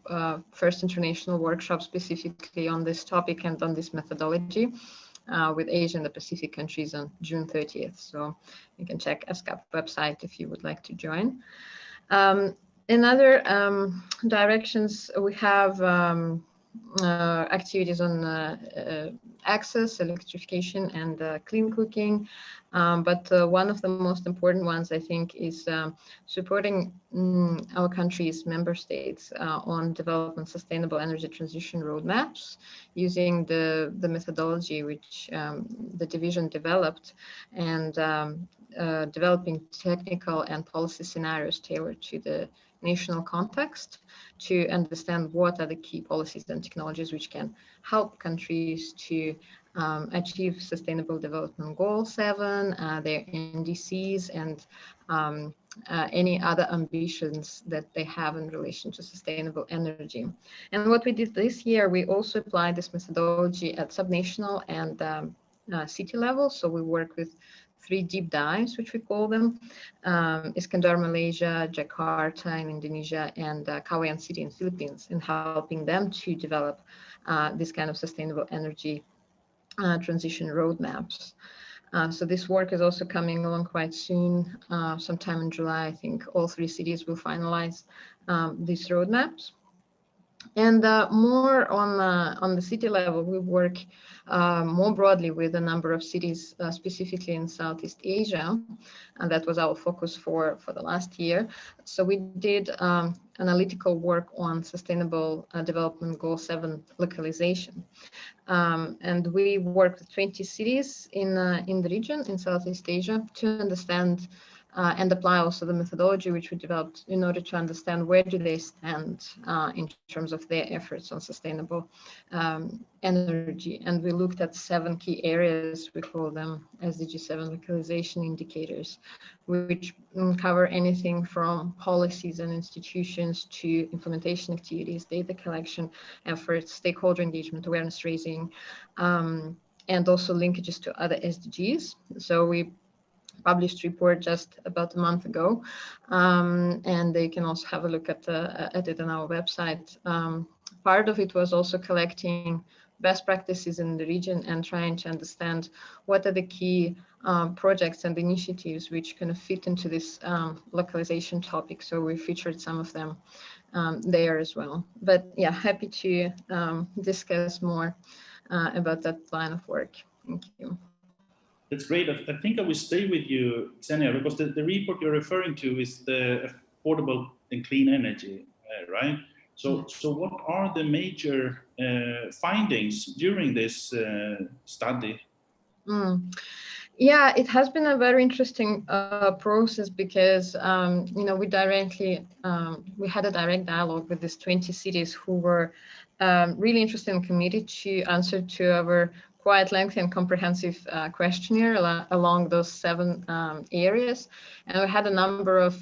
first international workshop specifically on this topic and on this methodology with Asia and the Pacific countries on June 30th. So you can check ESCAP website if you would like to join. In other directions, we have activities on access, electrification, and clean cooking. But one of the most important ones, I think, is supporting our country's member states on developing sustainable energy transition roadmaps using the methodology which the division developed, and developing technical and policy scenarios tailored to the national context to understand what are the key policies and technologies which can help countries to achieve Sustainable Development Goal 7, their NDCs, and any other ambitions that they have in relation to sustainable energy. And what we did this year, we also applied this methodology at subnational and city level. So we work with 3 deep dives, which we call them, Iskandar, Malaysia, Jakarta in Indonesia, and Cagayan City in Philippines, in helping them to develop this kind of sustainable energy transition roadmaps. So this work is also coming along quite soon, sometime in July. I think all 3 cities will finalize these roadmaps. And more on the city level, we work more broadly with a number of cities, specifically in Southeast Asia, and that was our focus for the last year. So we did analytical work on Sustainable Development Goal 7 localization, and we worked with 20 cities in the region in Southeast Asia to understand and apply also the methodology which we developed in order to understand where do they stand in terms of their efforts on sustainable energy. And we looked at 7 key areas, we call them SDG 7 localization indicators, which cover anything from policies and institutions to implementation activities, data collection efforts, stakeholder engagement, awareness raising, and also linkages to other SDGs. So we published report just about a month ago, and they can also have a look at it on our website. Part of it was also collecting best practices in the region and trying to understand what are the key projects and initiatives which kind of fit into this localization topic. So we featured some of them there as well. But yeah, happy to discuss more about that line of work. Thank you. That's great. I think I will stay with you, Xenia, because the report you're referring to is the affordable and clean energy, right? So what are the major findings during this study? Yeah, it has been a very interesting process because you know, we had a direct dialogue with these 20 cities who were really interested and committed to answer to our quite lengthy and comprehensive questionnaire along those 7 areas, and we had a number of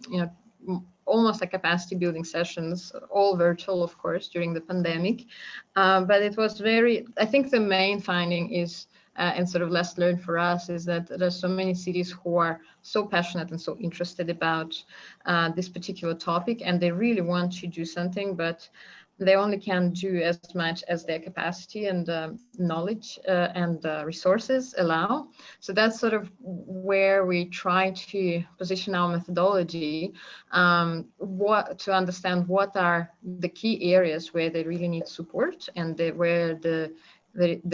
you know, almost like capacity building sessions, all virtual, of course, during the pandemic. But it was I think the main finding is, and sort of less learned for us, is that there's so many cities who are so passionate and so interested about this particular topic, and they really want to do something, but they only can do as much as their capacity and knowledge and resources allow. So that's sort of where we try to position our methodology, to understand what are the key areas where they really need support and where the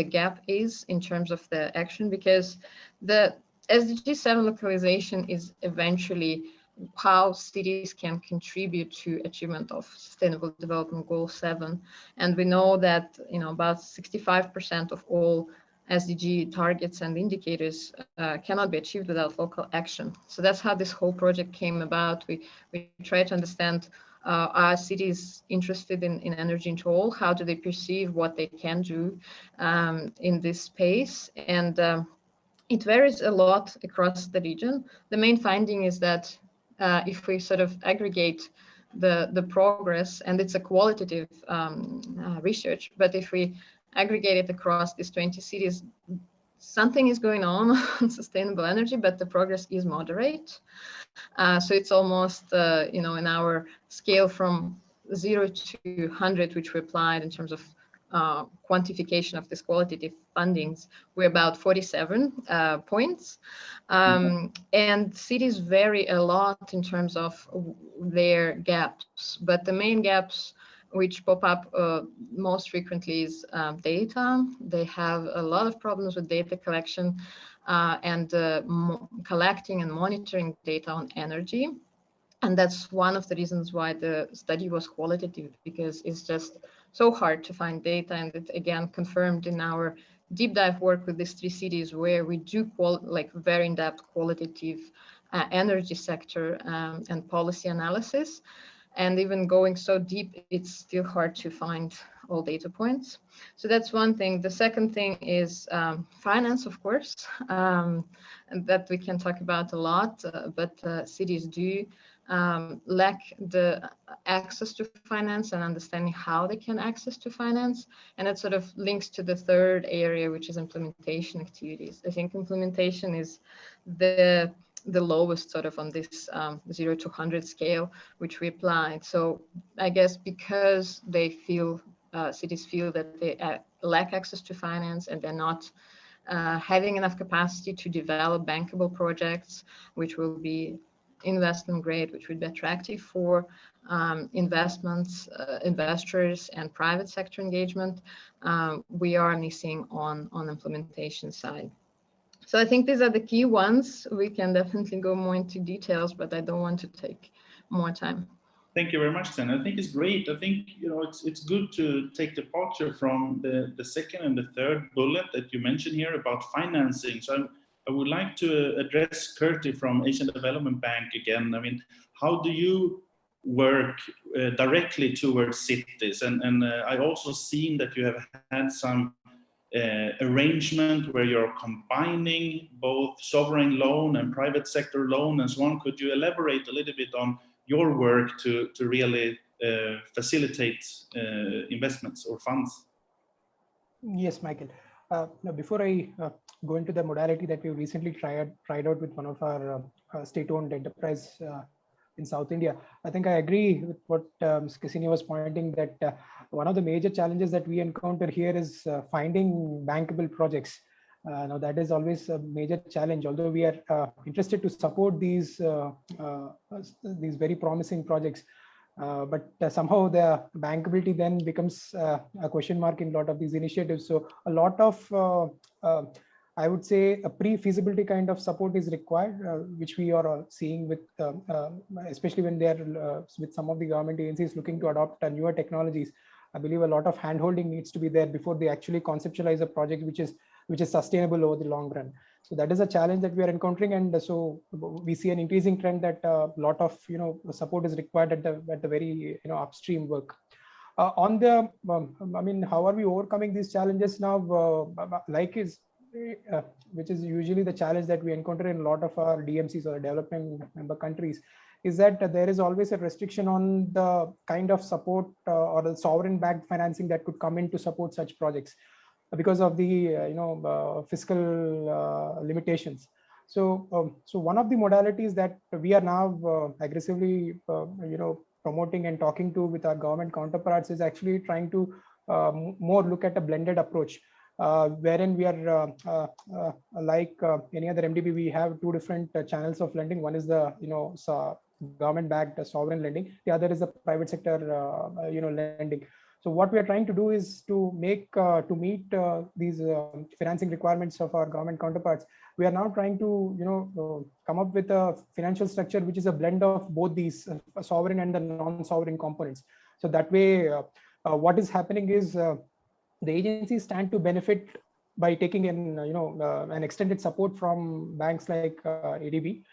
gap is in terms of the action, because the SDG 7 localization is eventually how cities can contribute to achievement of Sustainable Development Goal 7. And we know that, you know, about 65% of all SDG targets and indicators cannot be achieved without local action. So that's how this whole project came about. We try to understand, are cities interested in energy in all? How do they perceive what they can do in this space? And it varies a lot across the region. The main finding is that if we sort of aggregate the progress, and it's a qualitative research, but if we aggregate it across these 20 cities, something is going on sustainable energy, but the progress is moderate. So it's almost, you know, in our scale from 0 to 100, which we applied in terms of quantification of this qualitative findings, we're about 47 points. And cities vary a lot in terms of their gaps, but the main gaps which pop up most frequently is data. They have a lot of problems with data collection and collecting and monitoring data on energy. And that's one of the reasons why the study was qualitative, because it's just so hard to find data. And it again confirmed in our deep dive work with these 3 cities where we do like very in-depth qualitative energy sector and policy analysis. And even going so deep, it's still hard to find all data points. So that's one thing. The second thing is finance, of course, and that we can talk about a lot, but cities do lack the access to finance and understanding how they can access to finance. And it sort of links to the third area, which is implementation activities. I think implementation is the lowest sort of on this 0 to 100 scale, which we applied. So I guess because they feel, cities feel that they lack access to finance and they're not having enough capacity to develop bankable projects, which will be investment grade, which would be attractive for investments, investors and private sector engagement, we are missing on implementation side. So I think these are the key ones. We can definitely go more into details, but I don't want to take more time. Thank you very much, Sten. I think it's great. I think, you know, it's good to take departure from the second and the third bullet that you mentioned here about financing. So I would like to address Curti from Asian Development Bank again. I mean, how do you work directly towards cities? And I also seen that you have had some arrangement where you're combining both sovereign loan and private sector loan and so on. Could you elaborate a little bit on your work to really facilitate investments or funds? Yes, Michael. Now, before I go into the modality that we recently tried out with one of our state-owned enterprise in South India, I think I agree with what Ms. Cassini was pointing, that one of the major challenges that we encounter here is finding bankable projects. Now that is always a major challenge, although we are interested to support these very promising projects. But somehow the bankability then becomes a question mark in a lot of these initiatives. So a lot of, I would say, a pre-feasibility kind of support is required, which we are seeing with, especially when they are with some of the government agencies looking to adopt newer technologies. I believe a lot of handholding needs to be there before they actually conceptualize a project which is sustainable over the long run. So that is a challenge that we are encountering, and so we see an increasing trend that a lot of support is required at the very upstream work. On the, I mean, how are we overcoming these challenges now? Which is usually the challenge that we encounter in a lot of our DMCs or developing member countries, is that there is always a restriction on the kind of support or the sovereign-backed financing that could come in to support such projects, because of the fiscal limitations. So one of the modalities that we are now aggressively promoting and talking to with our government counterparts is actually trying to more look at a blended approach, wherein we are like any other MDB, we have two different channels of lending. One is the government-backed sovereign lending. The other is the private sector lending. So what we are trying to do is to meet these financing requirements of our government counterparts. We are now trying to come up with a financial structure which is a blend of both these sovereign and the non-sovereign components. So that way, what is happening is the agencies stand to benefit by taking in an extended support from banks like ADB.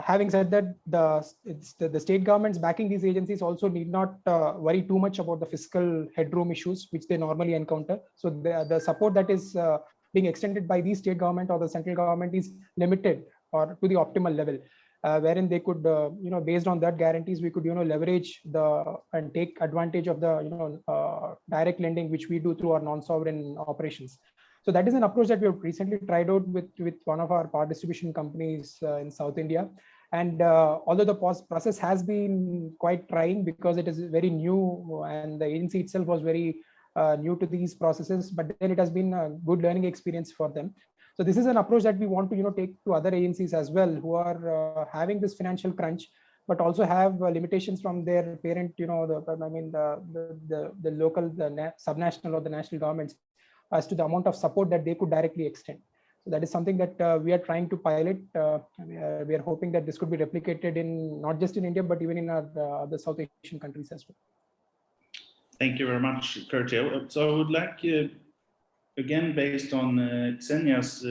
Having said that, the state governments backing these agencies also need not worry too much about the fiscal headroom issues which they normally encounter. So the support that is being extended by the state government or the central government is limited or to the optimal level, wherein they could, based on that guarantees, we could, leverage and take advantage of the, direct lending which we do through our non-sovereign operations. So that is an approach that we have recently tried out with one of our power distribution companies in South India. And although the process has been quite trying because it is very new and the agency itself was very new to these processes, but then it has been a good learning experience for them. So this is an approach that we want to take to other agencies as well, who are having this financial crunch, but also have limitations from their parent, the local, the subnational or the national governments, as to the amount of support that they could directly extend. So that is something that we are trying to pilot. We are hoping that this could be replicated in not just in India, but even in the South Asian countries as well. Thank you very much, Curti. So I would like, again, based on Xenia's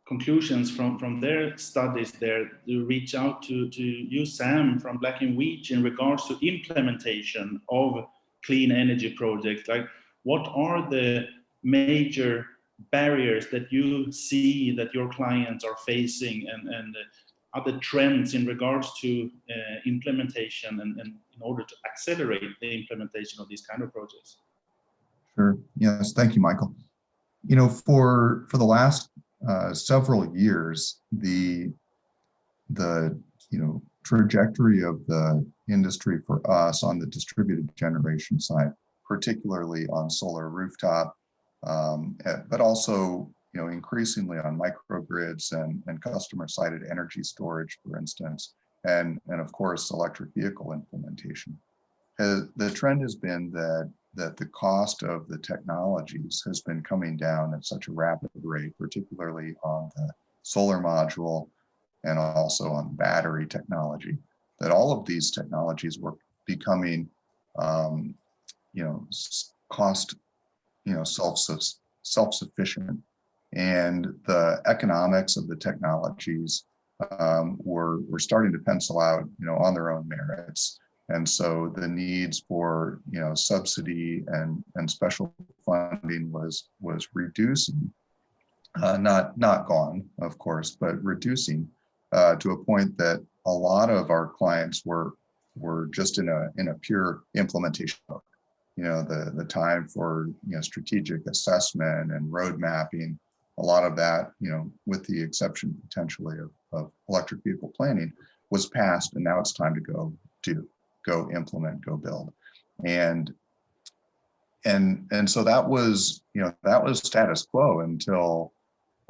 conclusions from their studies there, to reach out to you, Sam, from Black & Veatch in regards to implementation of clean energy projects. Like, what are the major barriers that you see that your clients are facing, and other trends in regards to implementation and in order to accelerate the implementation of these kind of projects? Sure. Yes. Thank you, Michael. For the last several years, the trajectory of the industry for us on the distributed generation side, particularly on solar rooftop, but also increasingly on microgrids and customer-sided energy storage, for instance, and of course electric vehicle implementation. The trend has been that the cost of the technologies has been coming down at such a rapid rate, particularly on the solar module and also on battery technology, that all of these technologies were becoming cost self-sufficient and the economics of the technologies were starting to pencil out, on their own merits. And so the needs for, subsidy and special funding was reducing, not gone, of course, but reducing to a point that a lot of our clients were just in a pure implementation mode. The time for strategic assessment and road mapping, a lot of that, with the exception potentially of electric vehicle planning, was past, and now it's time to go implement, go build. And so that was status quo until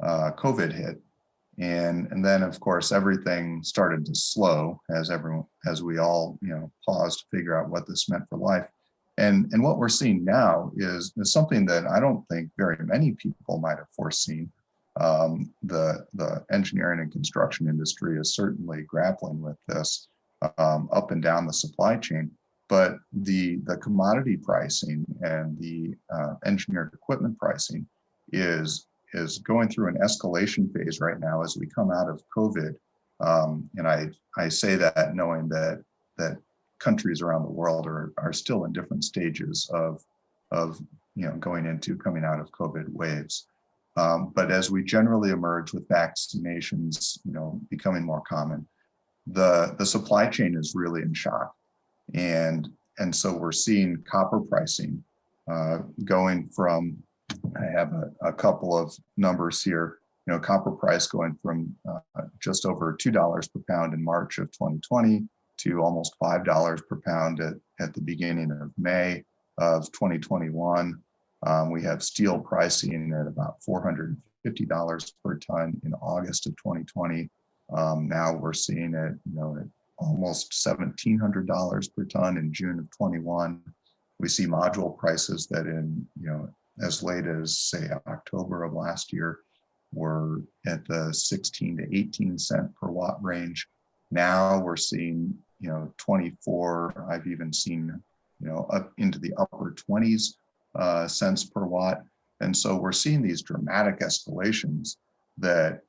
COVID hit. And then of course everything started to slow as we all paused to figure out what this meant for life. And what we're seeing now is something that I don't think very many people might have foreseen. The engineering and construction industry is certainly grappling with this up and down the supply chain, but the commodity pricing and the engineered equipment pricing is going through an escalation phase right now as we come out of COVID. And I say that knowing that countries around the world are still in different stages of coming out of COVID waves. But as we generally emerge with vaccinations, becoming more common, the supply chain is really in shock. And so we're seeing copper pricing going from, I have a couple of numbers here, copper price going from just over $2 per pound in March of 2020 to almost $5 per pound at the beginning of May of 2021. We have steel pricing at about $450 per ton in August of 2020. Now we're seeing it, at almost $1,700 per ton in June of 21. We see module prices that in, as late as say October of last year were at the 16 to 18 cent per watt range. Now we're seeing, 24, I've even seen, up into the upper 20s cents per watt. And so we're seeing these dramatic escalations that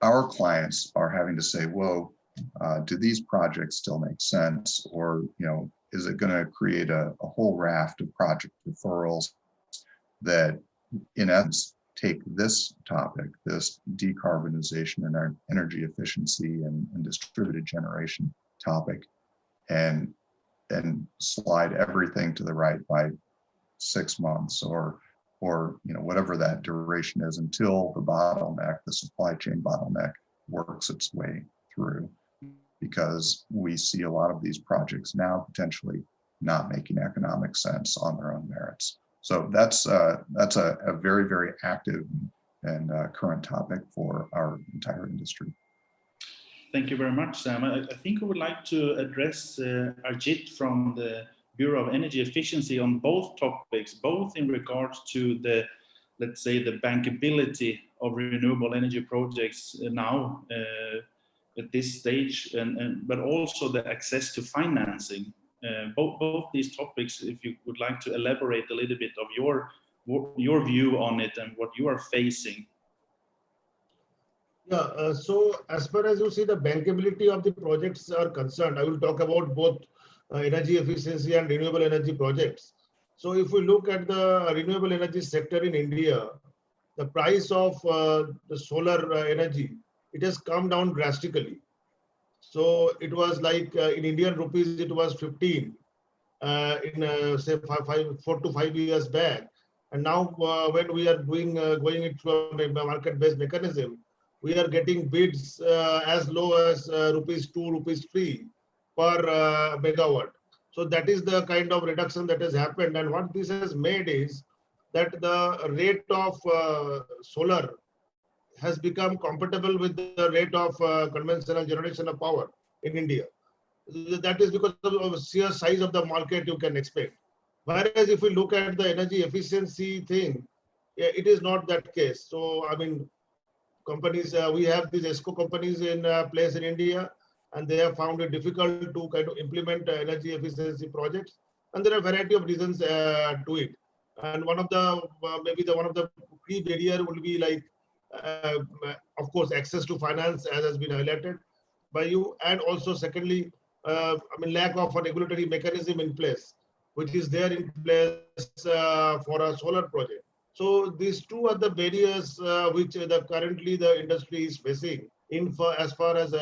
our clients are having to say, whoa, do these projects still make sense? Or, is it going to create a whole raft of project deferrals that in essence take this topic, this decarbonization and our energy efficiency and distributed generation topic, and slide everything to the right by 6 months or whatever that duration is until the supply chain bottleneck works its way through, because we see a lot of these projects now potentially not making economic sense on their own merits. So that's a very, very active and current topic for our entire industry. Thank you very much, Sam. I think we would like to address Arjit from the Bureau of Energy Efficiency on both topics, both in regards to the, let's say, the bankability of renewable energy projects now at this stage, but also the access to financing. Both these topics, if you would like to elaborate a little bit of your view on it and what you are facing. Yeah, so as far as you see the bankability of the projects are concerned, I will talk about both energy efficiency and renewable energy projects. So if we look at the renewable energy sector in India, the price of the solar energy, it has come down drastically. So it was like in Indian rupees, it was 15 in say 4 to 5 years back. And now when we are going into a market-based mechanism, we are getting bids as low as rupees 2, rupees 3 per megawatt. So that is the kind of reduction that has happened. And what this has made is that the rate of solar has become compatible with the rate of conventional generation of power in India. That is because of the sheer size of the market you can expect. Whereas if we look at the energy efficiency thing, it is not that case. So, I mean, companies, we have these ESCO companies in place in India, and they have found it difficult to kind of implement energy efficiency projects. And there are a variety of reasons to it. And one of the maybe one of the key barrier will be like, of course, access to finance, as has been highlighted by you, and also secondly, I mean, lack of a regulatory mechanism in place, which is there in place for a solar project. So these two are the barriers which currently the industry is facing as far as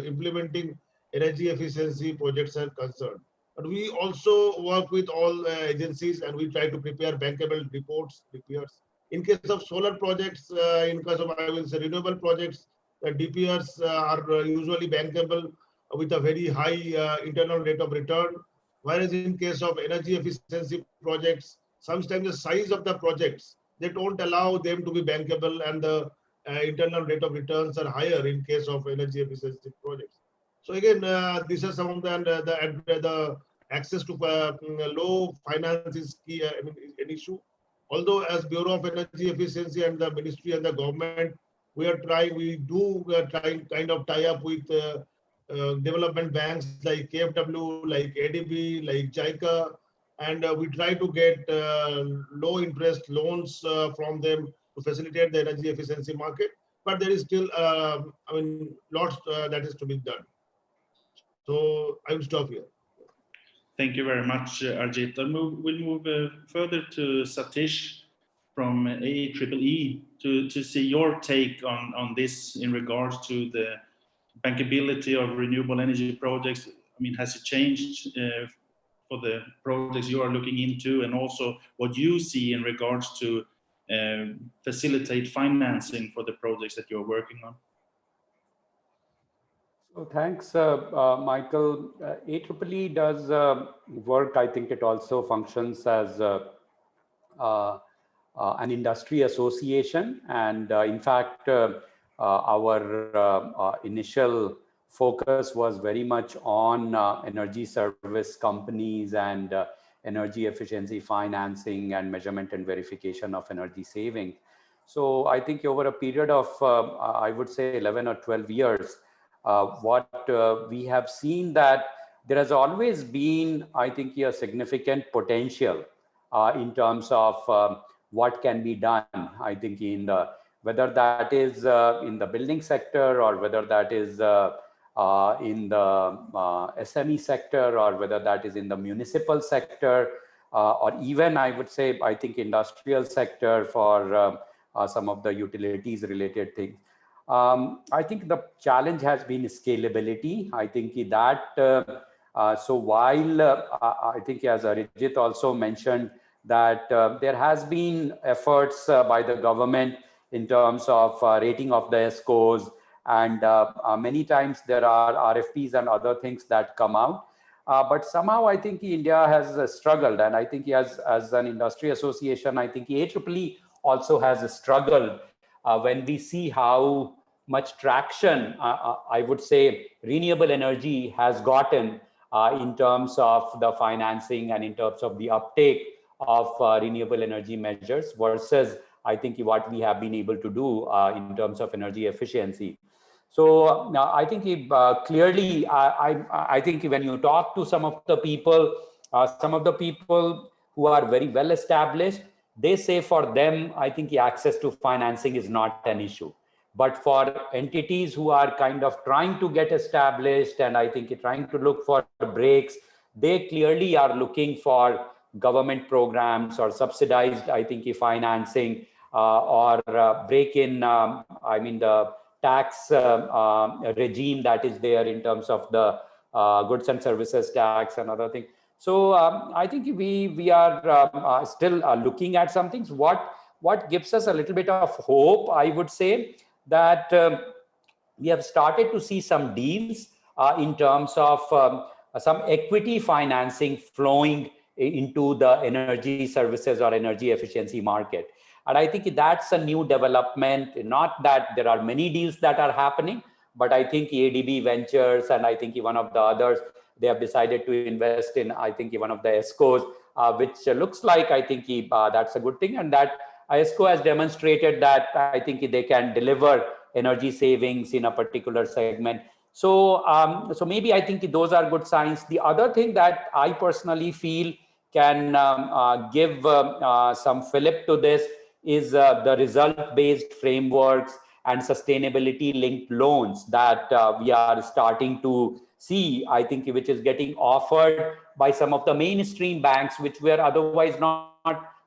implementing energy efficiency projects are concerned. But we also work with all agencies and we try to prepare bankable reports. In case of solar projects, in case of, I will say, renewable projects, the DPRs are usually bankable with a very high internal rate of return. Whereas in case of energy efficiency projects, sometimes the size of the projects, they don't allow them to be bankable, and the internal rate of returns are higher in case of energy efficiency projects. So again, these are some of the access to low finance is key, I mean, an issue. Although as Bureau of Energy Efficiency and the Ministry and the government, we are trying kind of tie up with development banks like KFW, like ADB, like JICA, and we try to get low interest loans from them to facilitate the energy efficiency market. But there is still, I mean, lots that is to be done. So I will stop here. Thank you very much, Arjit. We'll move further to Satish from AEEE to see your take on this in regards to the bankability of renewable energy projects. I mean, has it changed for the projects you are looking into, and also what you see in regards to facilitate financing for the projects that you're working on? So thanks, Michael. AEEE does work. I think it also functions as an industry association. And in fact, our initial focus was very much on energy service companies and energy efficiency financing and measurement and verification of energy saving. So I think over a period of, I would say 11 or 12 years, what we have seen that there has always been, I think, a significant potential in terms of what can be done. I think in the, whether that is in the building sector, or whether that is in the SME sector, or whether that is in the municipal sector, or even I would say, I think industrial sector for some of the utilities related things. I think the challenge has been scalability. I think that, so while I think as Arijit also mentioned, that there has been efforts by the government in terms of rating of the ESCOs, and many times there are RFPs and other things that come out. But somehow I think India has struggled, and I think as an industry association, I think AEEE also has struggled when we see how much traction, I would say, renewable energy has gotten in terms of the financing and in terms of the uptake of renewable energy measures versus, I think, what we have been able to do in terms of energy efficiency. So now I think clearly, I think when you talk to some of the people who are very well established, they say for them, I think the access to financing is not an issue. But for entities who are kind of trying to get established and I think trying to look for breaks, they clearly are looking for government programs or subsidized, I think, financing or break in, I mean, the tax regime that is there in terms of the goods and services tax and other things. So I think we are still looking at some things. What gives us a little bit of hope, I would say, that we have started to see some deals in terms of some equity financing flowing into the energy services or energy efficiency market. And I think that's a new development, not that there are many deals that are happening, but I think ADB Ventures and I think one of the others, they have decided to invest in, I think, one of the ESCOs, which looks like, I think that's a good thing. And that ESCO has demonstrated that I think they can deliver energy savings in a particular segment. So, so maybe I think those are good signs. The other thing that I personally feel can give some fillip to this is the result-based frameworks and sustainability-linked loans that we are starting to see, I think, which is getting offered by some of the mainstream banks, which were otherwise not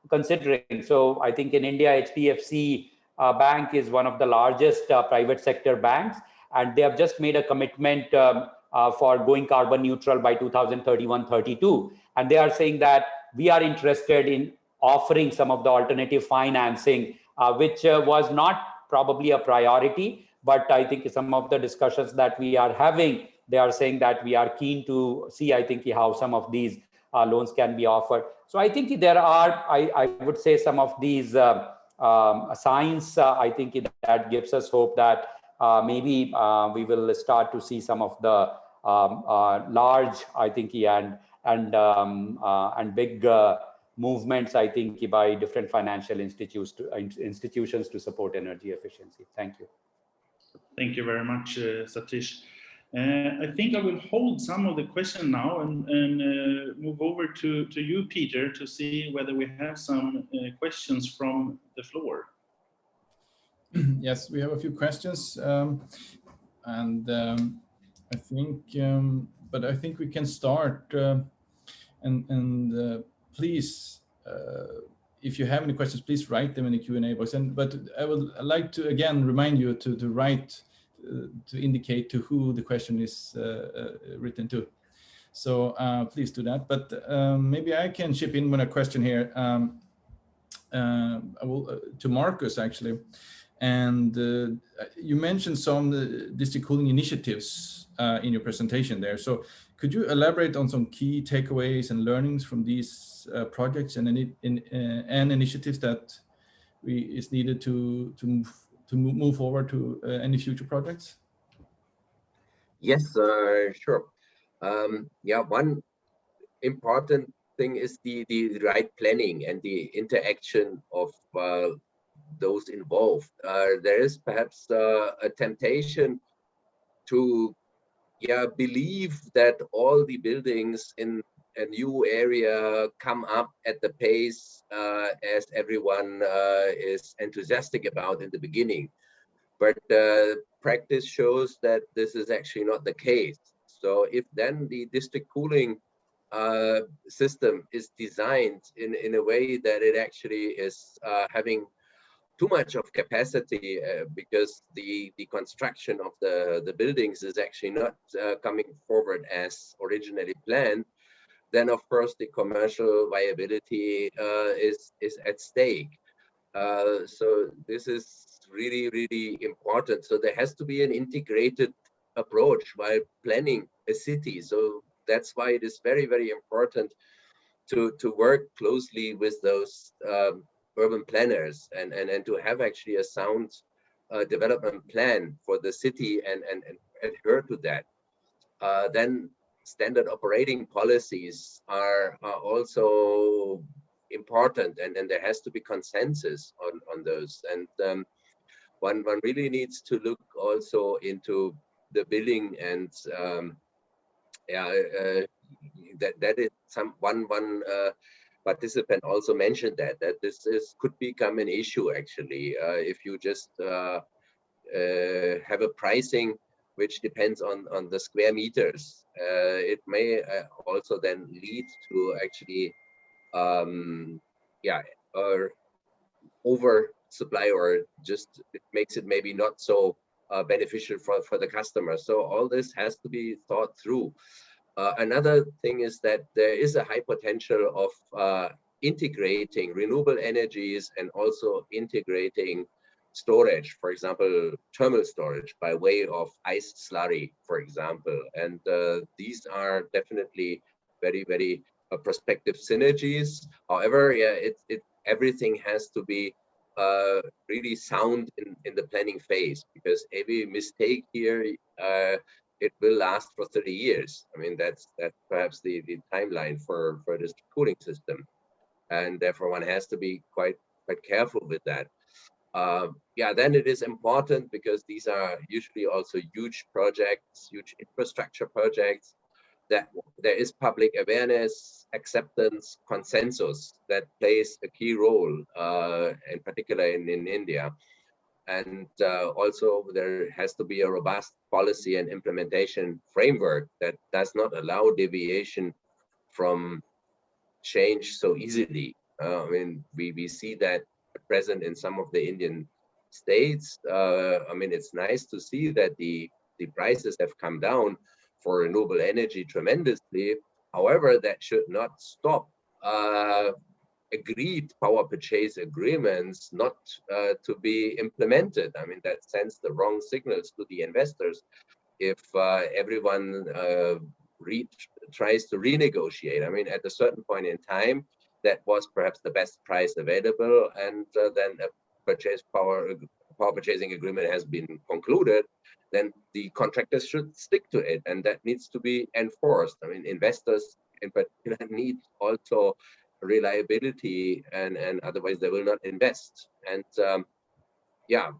considering. So I think in India, HDFC Bank is one of the largest private sector banks, and they have just made a commitment for going carbon neutral by 2031-32. And they are saying that we are interested in offering some of the alternative financing, which was not probably a priority, but I think some of the discussions that we are having, they are saying that we are keen to see, I think, how some of these loans can be offered. So I think there are, I would say, some of these signs, I think that gives us hope that maybe we will start to see some of the large, I think, and big movements, I think, by different financial institutions to support energy efficiency. Thank you. Thank you very much, Satish. I think I will hold some of the questions now and move over to you, Peter, to see whether we have some questions from the floor. Yes, we have a few questions, and I think, but I think we can start. And please, if you have any questions, please write them in the Q&A box. But I would like to again remind you to write, to indicate to who the question is written to. So please do that. But maybe I can chip in with a question here to Marcus, actually. And you mentioned some district cooling initiatives in your presentation there. So could you elaborate on some key takeaways and learnings from these projects and initiatives that is needed to move forward to any future projects? Yes, sure. Yeah, one important thing is the right planning and the interaction of those involved. There is perhaps a temptation to believe that all the buildings in a new area come up at the pace as everyone is enthusiastic about in the beginning. But practice shows that this is actually not the case. So if then the district cooling system is designed in a way that it actually is having too much of capacity because the construction of the buildings is actually not coming forward as originally planned, then of course the commercial viability is at stake. So this is really, really important. So there has to be an integrated approach while planning a city. So that's why it is very, very important to work closely with those urban planners and to have actually a sound development plan for the city and adhere to that. Then standard operating policies are also important, and there has to be consensus on those. And one really needs to look also into the building, and that is one participant also mentioned that this could become an issue actually if you just have a pricing which depends on the square meters. It may also then lead to actually or over supply, or just it makes it maybe not so beneficial for the customer. So all this has to be thought through. Another thing is that there is a high potential of integrating renewable energies and also integrating storage, for example, thermal storage by way of ice slurry, for example. And these are definitely very, very prospective synergies. However, everything has to be really sound in the planning phase, because every mistake here it will last for 30 years. I mean, that's perhaps the timeline for this cooling system, and therefore one has to be quite careful with that. Then it is important, because these are usually also huge projects, huge infrastructure projects, that there is public awareness, acceptance, consensus that plays a key role, in particular in India. And also there has to be a robust policy and implementation framework that does not allow deviation from change so easily. I mean, we see that present in some of the Indian states. I mean, it's nice to see that the prices have come down for renewable energy tremendously. However, that should not stop agreed power purchase agreements not to be implemented. I mean, that sends the wrong signals to the investors if everyone tries to renegotiate. I mean, at a certain point in time, that was perhaps the best price available, and then a power purchasing agreement has been concluded, then the contractors should stick to it, and that needs to be enforced. I mean, investors in particular need also reliability, and otherwise they will not invest. And yeah,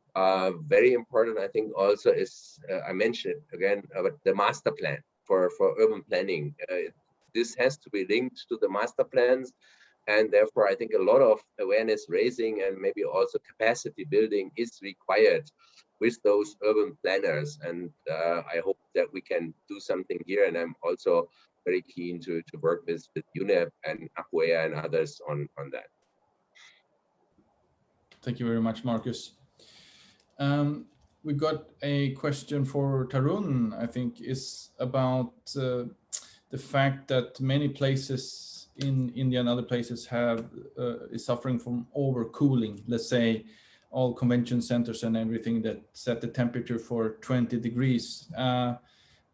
very important, I think, also is, I mentioned again, about the master plan for urban planning. This has to be linked to the master plans, and therefore I think a lot of awareness raising and maybe also capacity building is required with those urban planners. And I hope that we can do something here, and I'm also very keen to work with UNEP and Ahuea and others on that. Thank you very much, Marcus. We got a question for Tarun, I think, is about the fact that many places in India and other places is suffering from overcooling. Let's say all convention centers and everything that set the temperature for 20 degrees.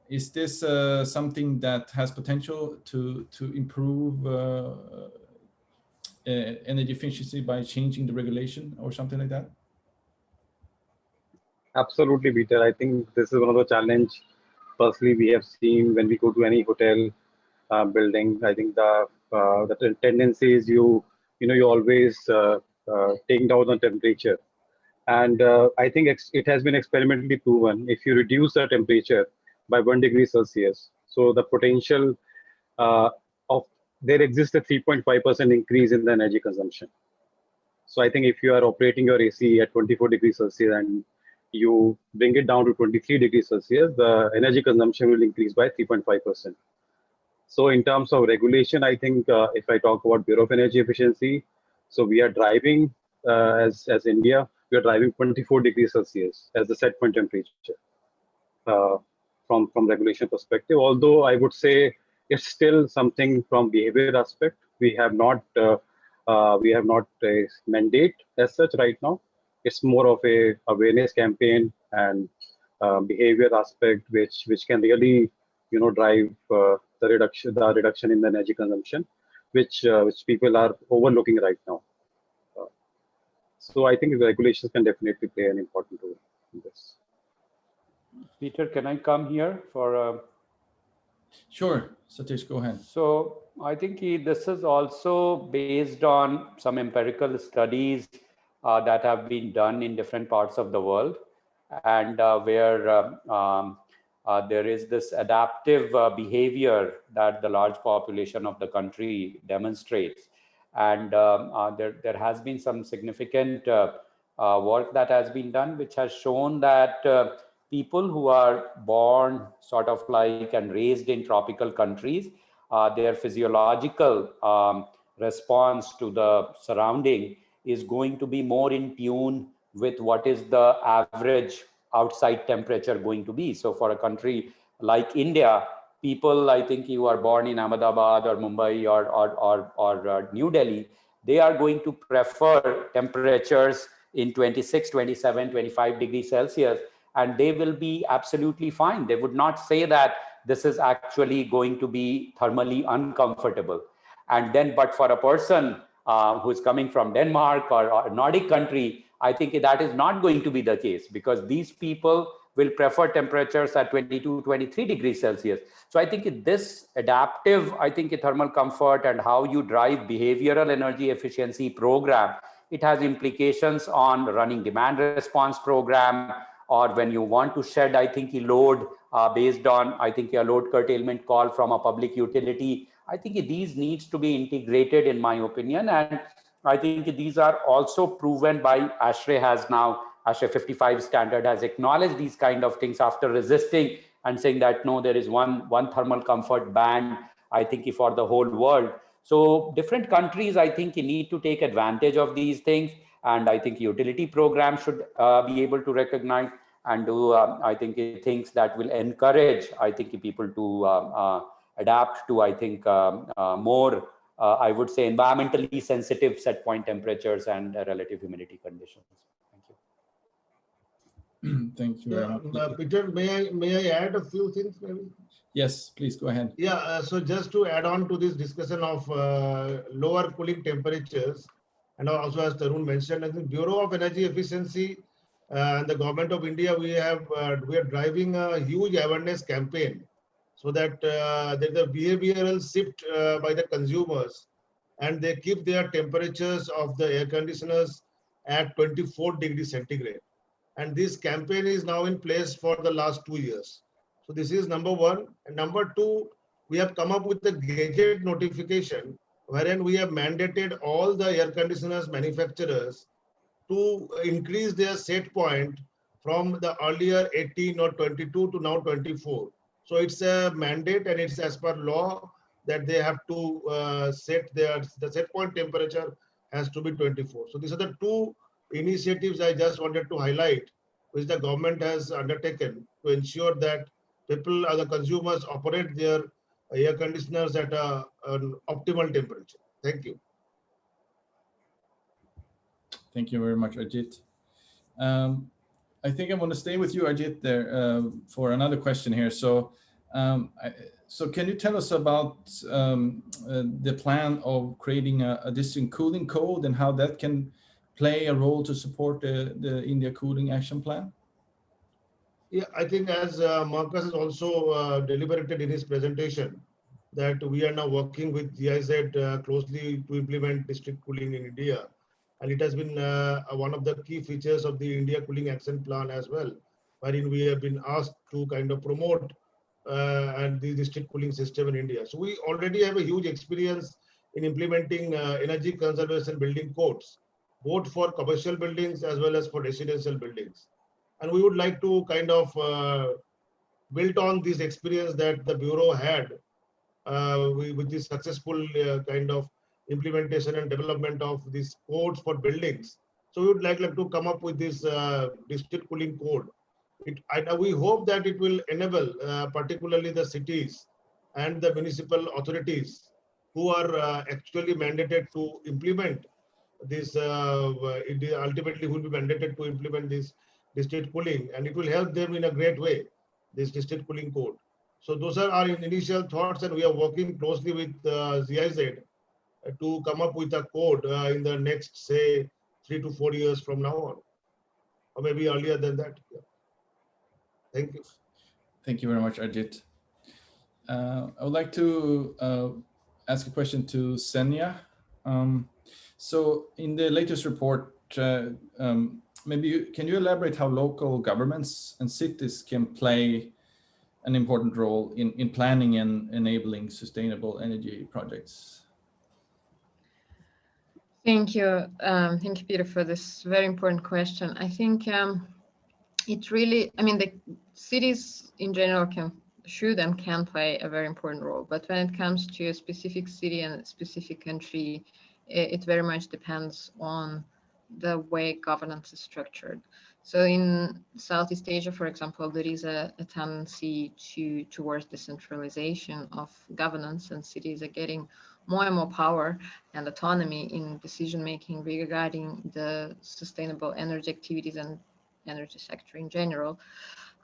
Is this something that has potential to improve energy efficiency by changing the regulation or something like that? Absolutely, Peter. I think this is one of the challenge. Firstly, we have seen when we go to any hotel building, I think the tendency is you always take down the temperature. And I think it has been experimentally proven, if you reduce the temperature by 1 degree Celsius, so the potential there exists a 3.5% increase in the energy consumption. So I think if you are operating your AC at 24 degrees Celsius and you bring it down to 23 degrees Celsius, the energy consumption will increase by 3.5%. So in terms of regulation, I think if I talk about Bureau of Energy Efficiency, so we are driving as India, we are driving 24 degrees Celsius as the set point temperature from regulation perspective. Although I would say it's still something from behavior aspect. We have not a mandate as such right now. It's more of a awareness campaign and behavior aspect, which can really drive the reduction in the energy consumption, which people are overlooking right now. So I think the regulations can definitely play an important role in this. Peter, can I come here for? Sure, Satish, go ahead. So I think this is also based on some empirical studies that have been done in different parts of the world, and where there is this adaptive behavior that the large population of the country demonstrates. And there has been some significant work that has been done, which has shown that people who are born sort of like and raised in tropical countries, their physiological response to the surrounding is going to be more in tune with what is the average outside temperature going to be. So for a country like India, people, I think you are born in Ahmedabad or Mumbai or New Delhi, they are going to prefer temperatures in 26, 27, 25 degrees Celsius, and they will be absolutely fine. They would not say that this is actually going to be thermally uncomfortable. And then, but for a person who is coming from Denmark or a Nordic country, I think that is not going to be the case, because these people will prefer temperatures at 22, 23 degrees Celsius. So I think this adaptive, I think thermal comfort and how you drive behavioral energy efficiency program, it has implications on running demand response program, or when you want to shed, I think, a load based on, I think, a load curtailment call from a public utility. I think these needs to be integrated, in my opinion. And I think these are also proven by ASHRAE has now, ASHRAE 55 standard has acknowledged these kind of things after resisting and saying that, no, there is one thermal comfort band, I think, for the whole world. So different countries, I think, need to take advantage of these things. And I think utility programs should be able to recognize and do, I think, things that will encourage, I think, people to adapt to, I think, more, I would say, environmentally sensitive set point temperatures and relative humidity conditions. Thank you. Thank you very much. Peter, may I add a few things maybe? Yes, please go ahead. Yeah, so just to add on to this discussion of lower cooling temperatures, and also as Tarun mentioned, I think Bureau of Energy Efficiency and the Government of India, we are driving a huge awareness campaign so that there's a behavioral shift by the consumers, and they keep their temperatures of the air conditioners at 24 degrees centigrade. And this campaign is now in place for the last 2 years. So this is number one. And number two, we have come up with a gadget notification wherein we have mandated all the air conditioners manufacturers to increase their set point from the earlier 18 or 22 to now 24. So it's a mandate, and it's as per law that they have to set the set point temperature has to be 24. So these are the two initiatives I just wanted to highlight, which the government has undertaken to ensure that people, the consumers, operate their air conditioners at an optimal temperature. Thank you. Thank you very much, Ajit. I think I want to stay with you, Ajit, there for another question here. So, so can you tell us about the plan of creating a district cooling code and how that can play a role to support the India Cooling Action Plan? Yeah, I think as Marcus has also deliberated in his presentation, that we are now working with GIZ closely to implement district cooling in India. And it has been one of the key features of the India Cooling Action Plan as well, wherein we have been asked to kind of promote and the district cooling system in India. So we already have a huge experience in implementing energy conservation building codes, both for commercial buildings as well as for residential buildings. And we would like to kind of build on this experience that the Bureau had with this successful kind of implementation and development of these codes for buildings. So we would like to come up with this district cooling code. We hope that it will enable particularly the cities and the municipal authorities who are actually mandated to implement this, ultimately will be mandated to implement this district cooling, and it will help them in a great way, this district cooling code. So those are our initial thoughts, and we are working closely with GIZ to come up with a code in the next, say, 3 to 4 years from now on, or maybe earlier than that. Yeah. Thank you. Thank you very much, Ajit. I would like to ask a question to Senya. So in the latest report, maybe can you elaborate how local governments and cities can play an important role in planning and enabling sustainable energy projects? Thank you, Peter, for this very important question. I think it really, I mean, the cities in general should and can play a very important role, but when it comes to a specific city and a specific country, it very much depends on the way governance is structured. So in Southeast Asia, for example, there is a tendency towards decentralization of governance, and cities are getting more and more power and autonomy in decision-making regarding the sustainable energy activities and energy sector in general.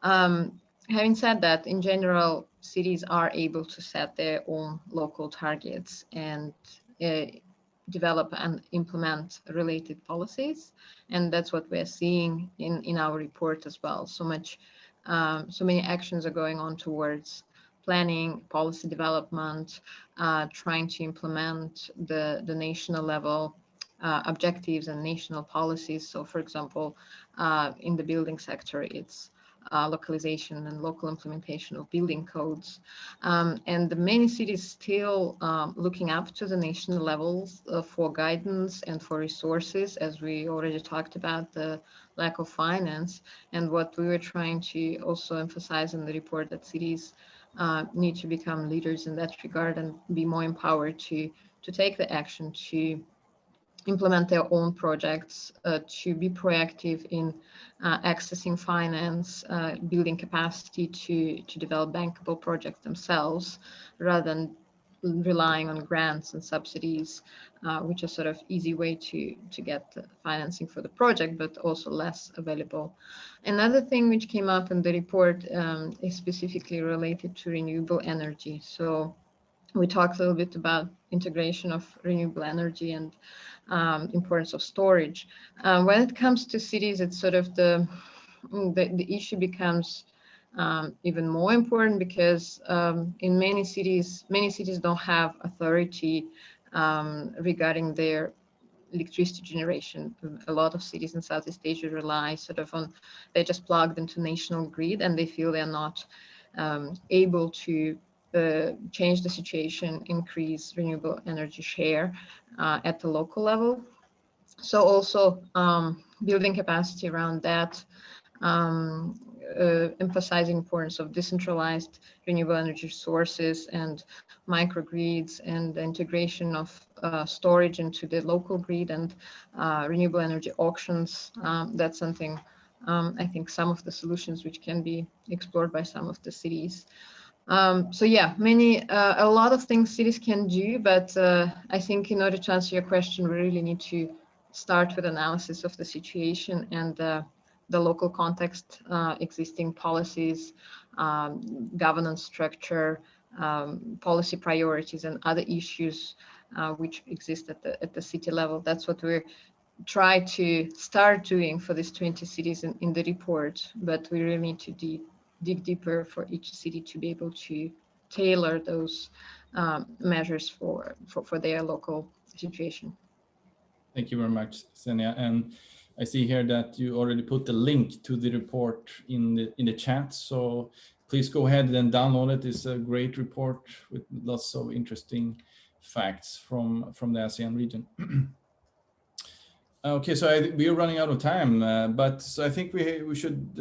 Having said that, in general, cities are able to set their own local targets and develop and implement related policies, and that's what we're seeing in our report as well. So many actions are going on towards planning, policy development, trying to implement the national level objectives and national policies. So for example, in the building sector, it's localization and local implementation of building codes. And many cities still looking up to the national levels for guidance and for resources, as we already talked about, the lack of finance. And what we were trying to also emphasize in the report, that cities need to become leaders in that regard and be more empowered to take the action to implement their own projects, to be proactive in accessing finance, building capacity to develop bankable projects themselves, rather than relying on grants and subsidies, which are sort of easy way to get financing for the project, but also less available. Another thing which came up in the report is specifically related to renewable energy. So we talked a little bit about integration of renewable energy and importance of storage. When it comes to cities, it's sort of the issue becomes even more important, because in many cities don't have authority regarding their electricity generation. A lot of cities in Southeast Asia rely sort of on, they're just plugged into national grid, and they feel they're not able to change the situation, increase renewable energy share at the local level. So also building capacity around that, emphasizing importance of decentralized renewable energy sources and microgrids, and the integration of storage into the local grid, and renewable energy auctions. That's something, I think, some of the solutions which can be explored by some of the cities. So yeah, a lot of things cities can do, but I think in order to answer your question, we really need to start with analysis of the situation and the local context, existing policies, governance structure, policy priorities, and other issues which exist at the city level. That's what we're try to start doing for these 20 cities in the report, but we really need to dig deeper for each city to be able to tailor those measures for their local situation. Thank you very much, Xenia. And I see here that you already put the link to the report in the chat. So please go ahead and download it. It's a great report with lots of interesting facts from the ASEAN region. Okay, so we are running out of time, but so I think we should.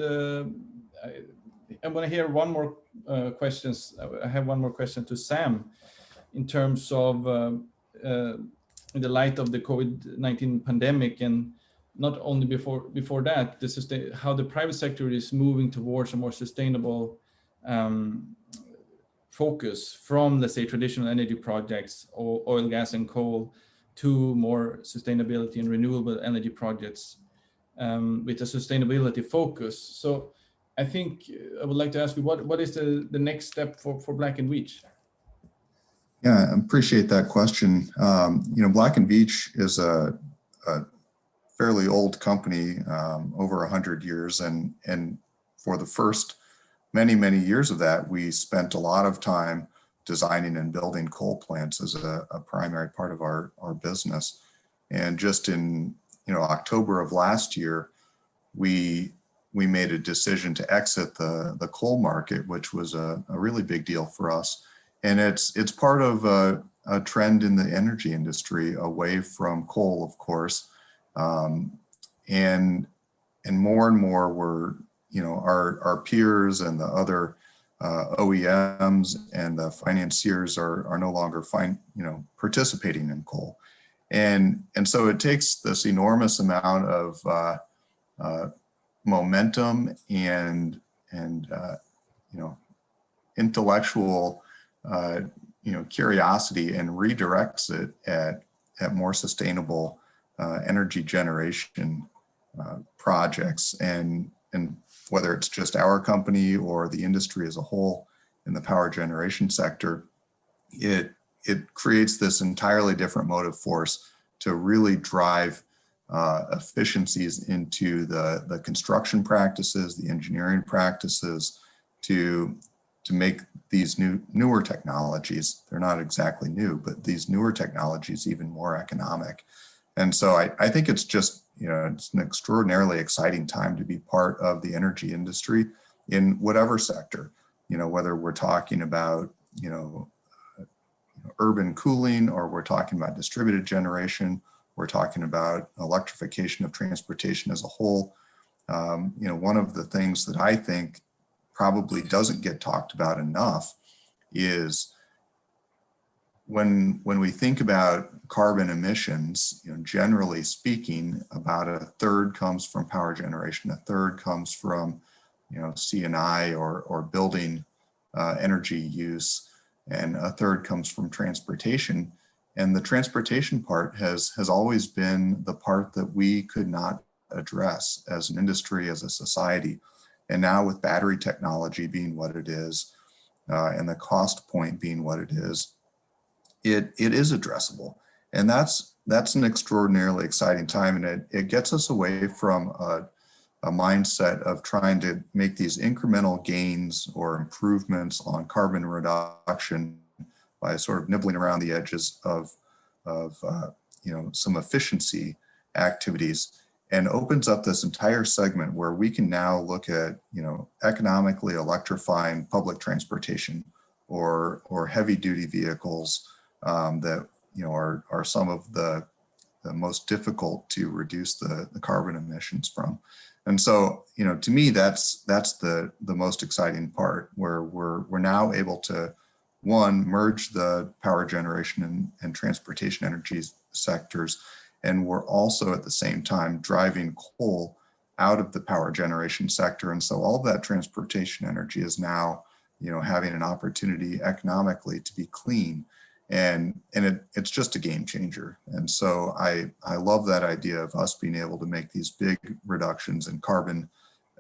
I want to hear one more questions. I have one more question to Sam, in terms of in the light of the COVID-19 pandemic, and not only before that, this is how the private sector is moving towards a more sustainable focus from, let's say, traditional energy projects, or oil, gas, and coal, to more sustainability and renewable energy projects with a sustainability focus. So I think I would like to ask you, what is the next step for Black & Veatch? Yeah, I appreciate that question. Black & Veatch is a fairly old company, over 100 years. And for the first many years of that, we spent a lot of time designing and building coal plants as a primary part of our business. And just in October of last year, we made a decision to exit the coal market, which was a really big deal for us. And it's part of a trend in the energy industry away from coal, of course. And more we're, our peers and the other OEMs and the financiers are no longer participating in coal. And so it takes this enormous amount of momentum and intellectual curiosity, and redirects it at more sustainable energy generation projects, and whether it's just our company or the industry as a whole in the power generation sector, it creates this entirely different motive force to really drive efficiencies into the construction practices, the engineering practices, to make these newer technologies, they're not exactly new, but these newer technologies even more economic. And so I think it's just, it's an extraordinarily exciting time to be part of the energy industry in whatever sector, whether we're talking about, urban cooling, or we're talking about distributed generation, we're talking about electrification of transportation as a whole. One of the things that I think probably doesn't get talked about enough is when we think about carbon emissions, generally speaking, about a third comes from power generation, a third comes from, C&I or building energy use, and a third comes from transportation. And the transportation part has always been the part that we could not address as an industry, as a society. And now with battery technology being what it is, and the cost point being what it is is addressable. And that's an extraordinarily exciting time. And it gets us away from a mindset of trying to make these incremental gains or improvements on carbon reduction by sort of nibbling around the edges of some efficiency activities, and opens up this entire segment where we can now look at, economically electrifying public transportation or heavy duty vehicles that, are some of the most difficult to reduce the carbon emissions from. And so, to me, that's the most exciting part, where we're now able to, one, merge the power generation and transportation energy sectors. And we're also at the same time driving coal out of the power generation sector. And so all of that transportation energy is now, having an opportunity economically to be clean. And it's just a game changer. And so I love that idea of us being able to make these big reductions in carbon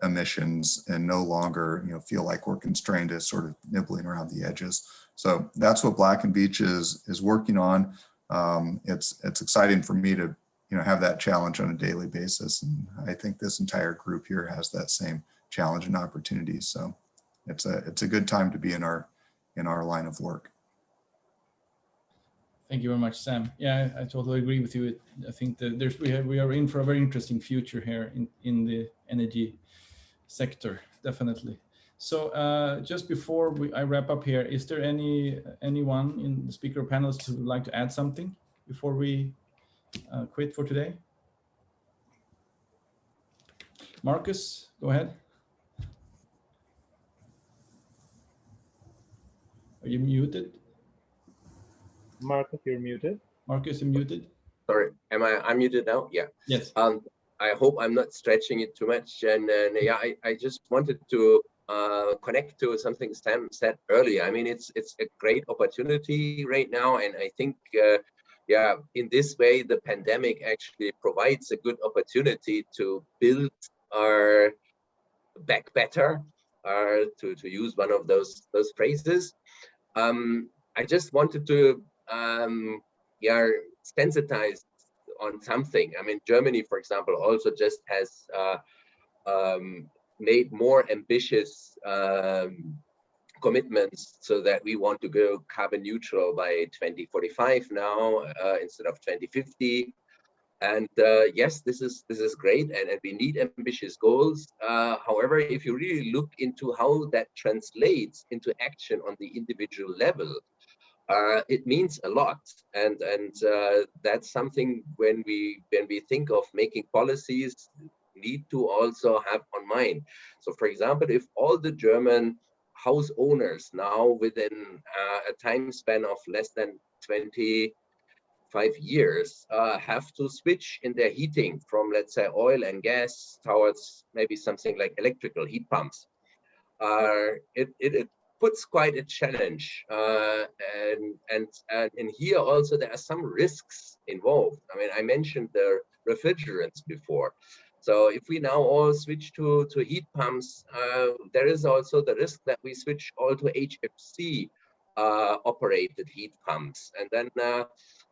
emissions and no longer, feel like we're constrained to sort of nibbling around the edges. So that's what Black and Beach is working on. It's exciting for me to, have that challenge on a daily basis. And I think this entire group here has that same challenge and opportunity. So it's a good time to be in our line of work. Thank you very much, Sam. Yeah, I totally agree with you. I think that we are in for a very interesting future here in the energy sector, definitely. So just before I wrap up here, is there anyone in the speaker panelists who would like to add something before we quit for today? Marcus, go ahead. Are you muted? Marcus, you're muted. Marcus, you're muted. Sorry, am I unmuted now? Yeah. Yes. I hope I'm not stretching it too much. And yeah, I just wanted to connect to something Sam said earlier. I mean, it's a great opportunity right now. And I think, yeah, in this way, the pandemic actually provides a good opportunity to build our back better, to use one of those phrases. I just wanted to yeah, sensitize on something. I mean, Germany, for example, also just has made more ambitious commitments, so that we want to go carbon neutral by 2045 now, instead of 2050. And yes, this is great, and we need ambitious goals. However, if you really look into how that translates into action on the individual level, it means a lot, and that's something when we think of making policies, need to also have on mind. So, for example, if all the German house owners now within a time span of less than 25 years have to switch in their heating from, let's say, oil and gas towards maybe something like electrical heat pumps, it puts quite a challenge, and here also there are some risks involved. I mean, I mentioned the refrigerants before. So if we now all switch to heat pumps, there is also the risk that we switch all to HFC operated heat pumps, and then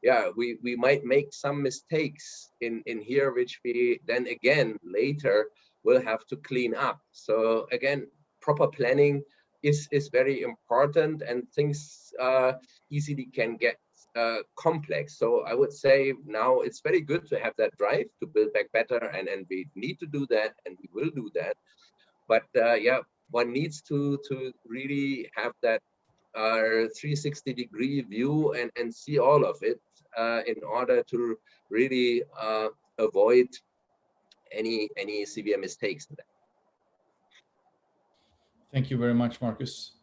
yeah, we might make some mistakes in here, which we then again later will have to clean up. So again, proper planning is very important, and things easily can get complex. So I would say now it's very good to have that drive to build back better, and we need to do that, and we will do that. But yeah, one needs to really have that 360-degree view and see all of it in order to really avoid any severe mistakes. Thank you very much, Marcus.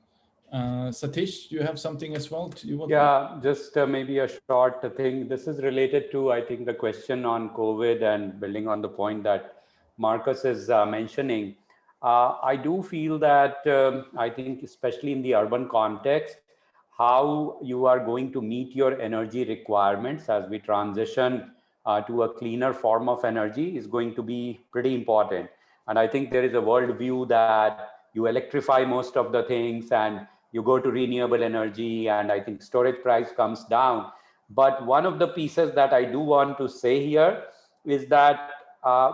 Satish, do you have something as well? Yeah, just maybe a short thing. This is related to, I think, the question on COVID and building on the point that Marcus is mentioning. I do feel that I think, especially in the urban context, how you are going to meet your energy requirements as we transition to a cleaner form of energy is going to be pretty important. And I think there is a worldview that you electrify most of the things and you go to renewable energy, and I think storage price comes down. But one of the pieces that I do want to say here is that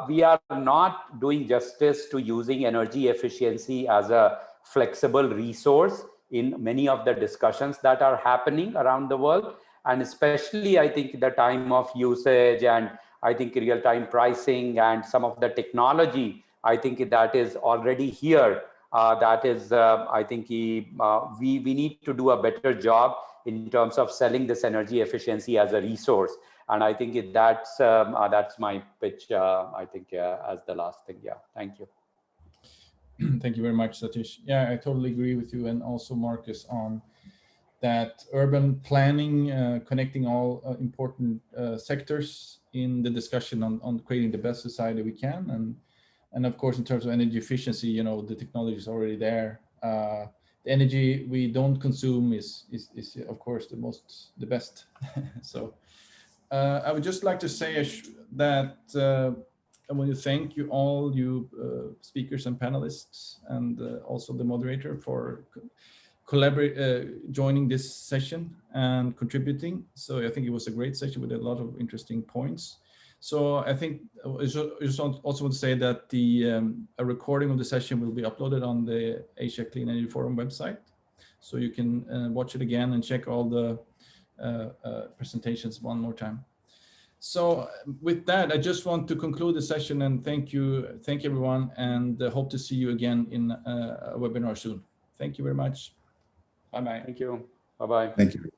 we are not doing justice to using energy efficiency as a flexible resource in many of the discussions that are happening around the world. And especially, I think the time of usage and I think real-time pricing and some of the technology, I think that is already here. That is, I think we need to do a better job in terms of selling this energy efficiency as a resource. And I think that's my pitch, I think, as the last thing. Yeah, thank you. Thank you very much, Satish. Yeah, I totally agree with you, and also Marcus, on that urban planning, connecting all important sectors in the discussion on creating the best society we can. And of course, in terms of energy efficiency, you know, the technology is already there. The energy we don't consume is of course the best. So I would just like to say that I want to thank you all, you speakers and panelists, and also the moderator for joining this session and contributing. So I think it was a great session with a lot of interesting points. So I think I just also want to say that a recording of the session will be uploaded on the Asia Clean Energy Forum website. So you can watch it again and check all the presentations one more time. So with that, I just want to conclude the session and thank everyone, and hope to see you again in a webinar soon. Thank you very much. Bye-bye. Thank you. Bye-bye. Thank you.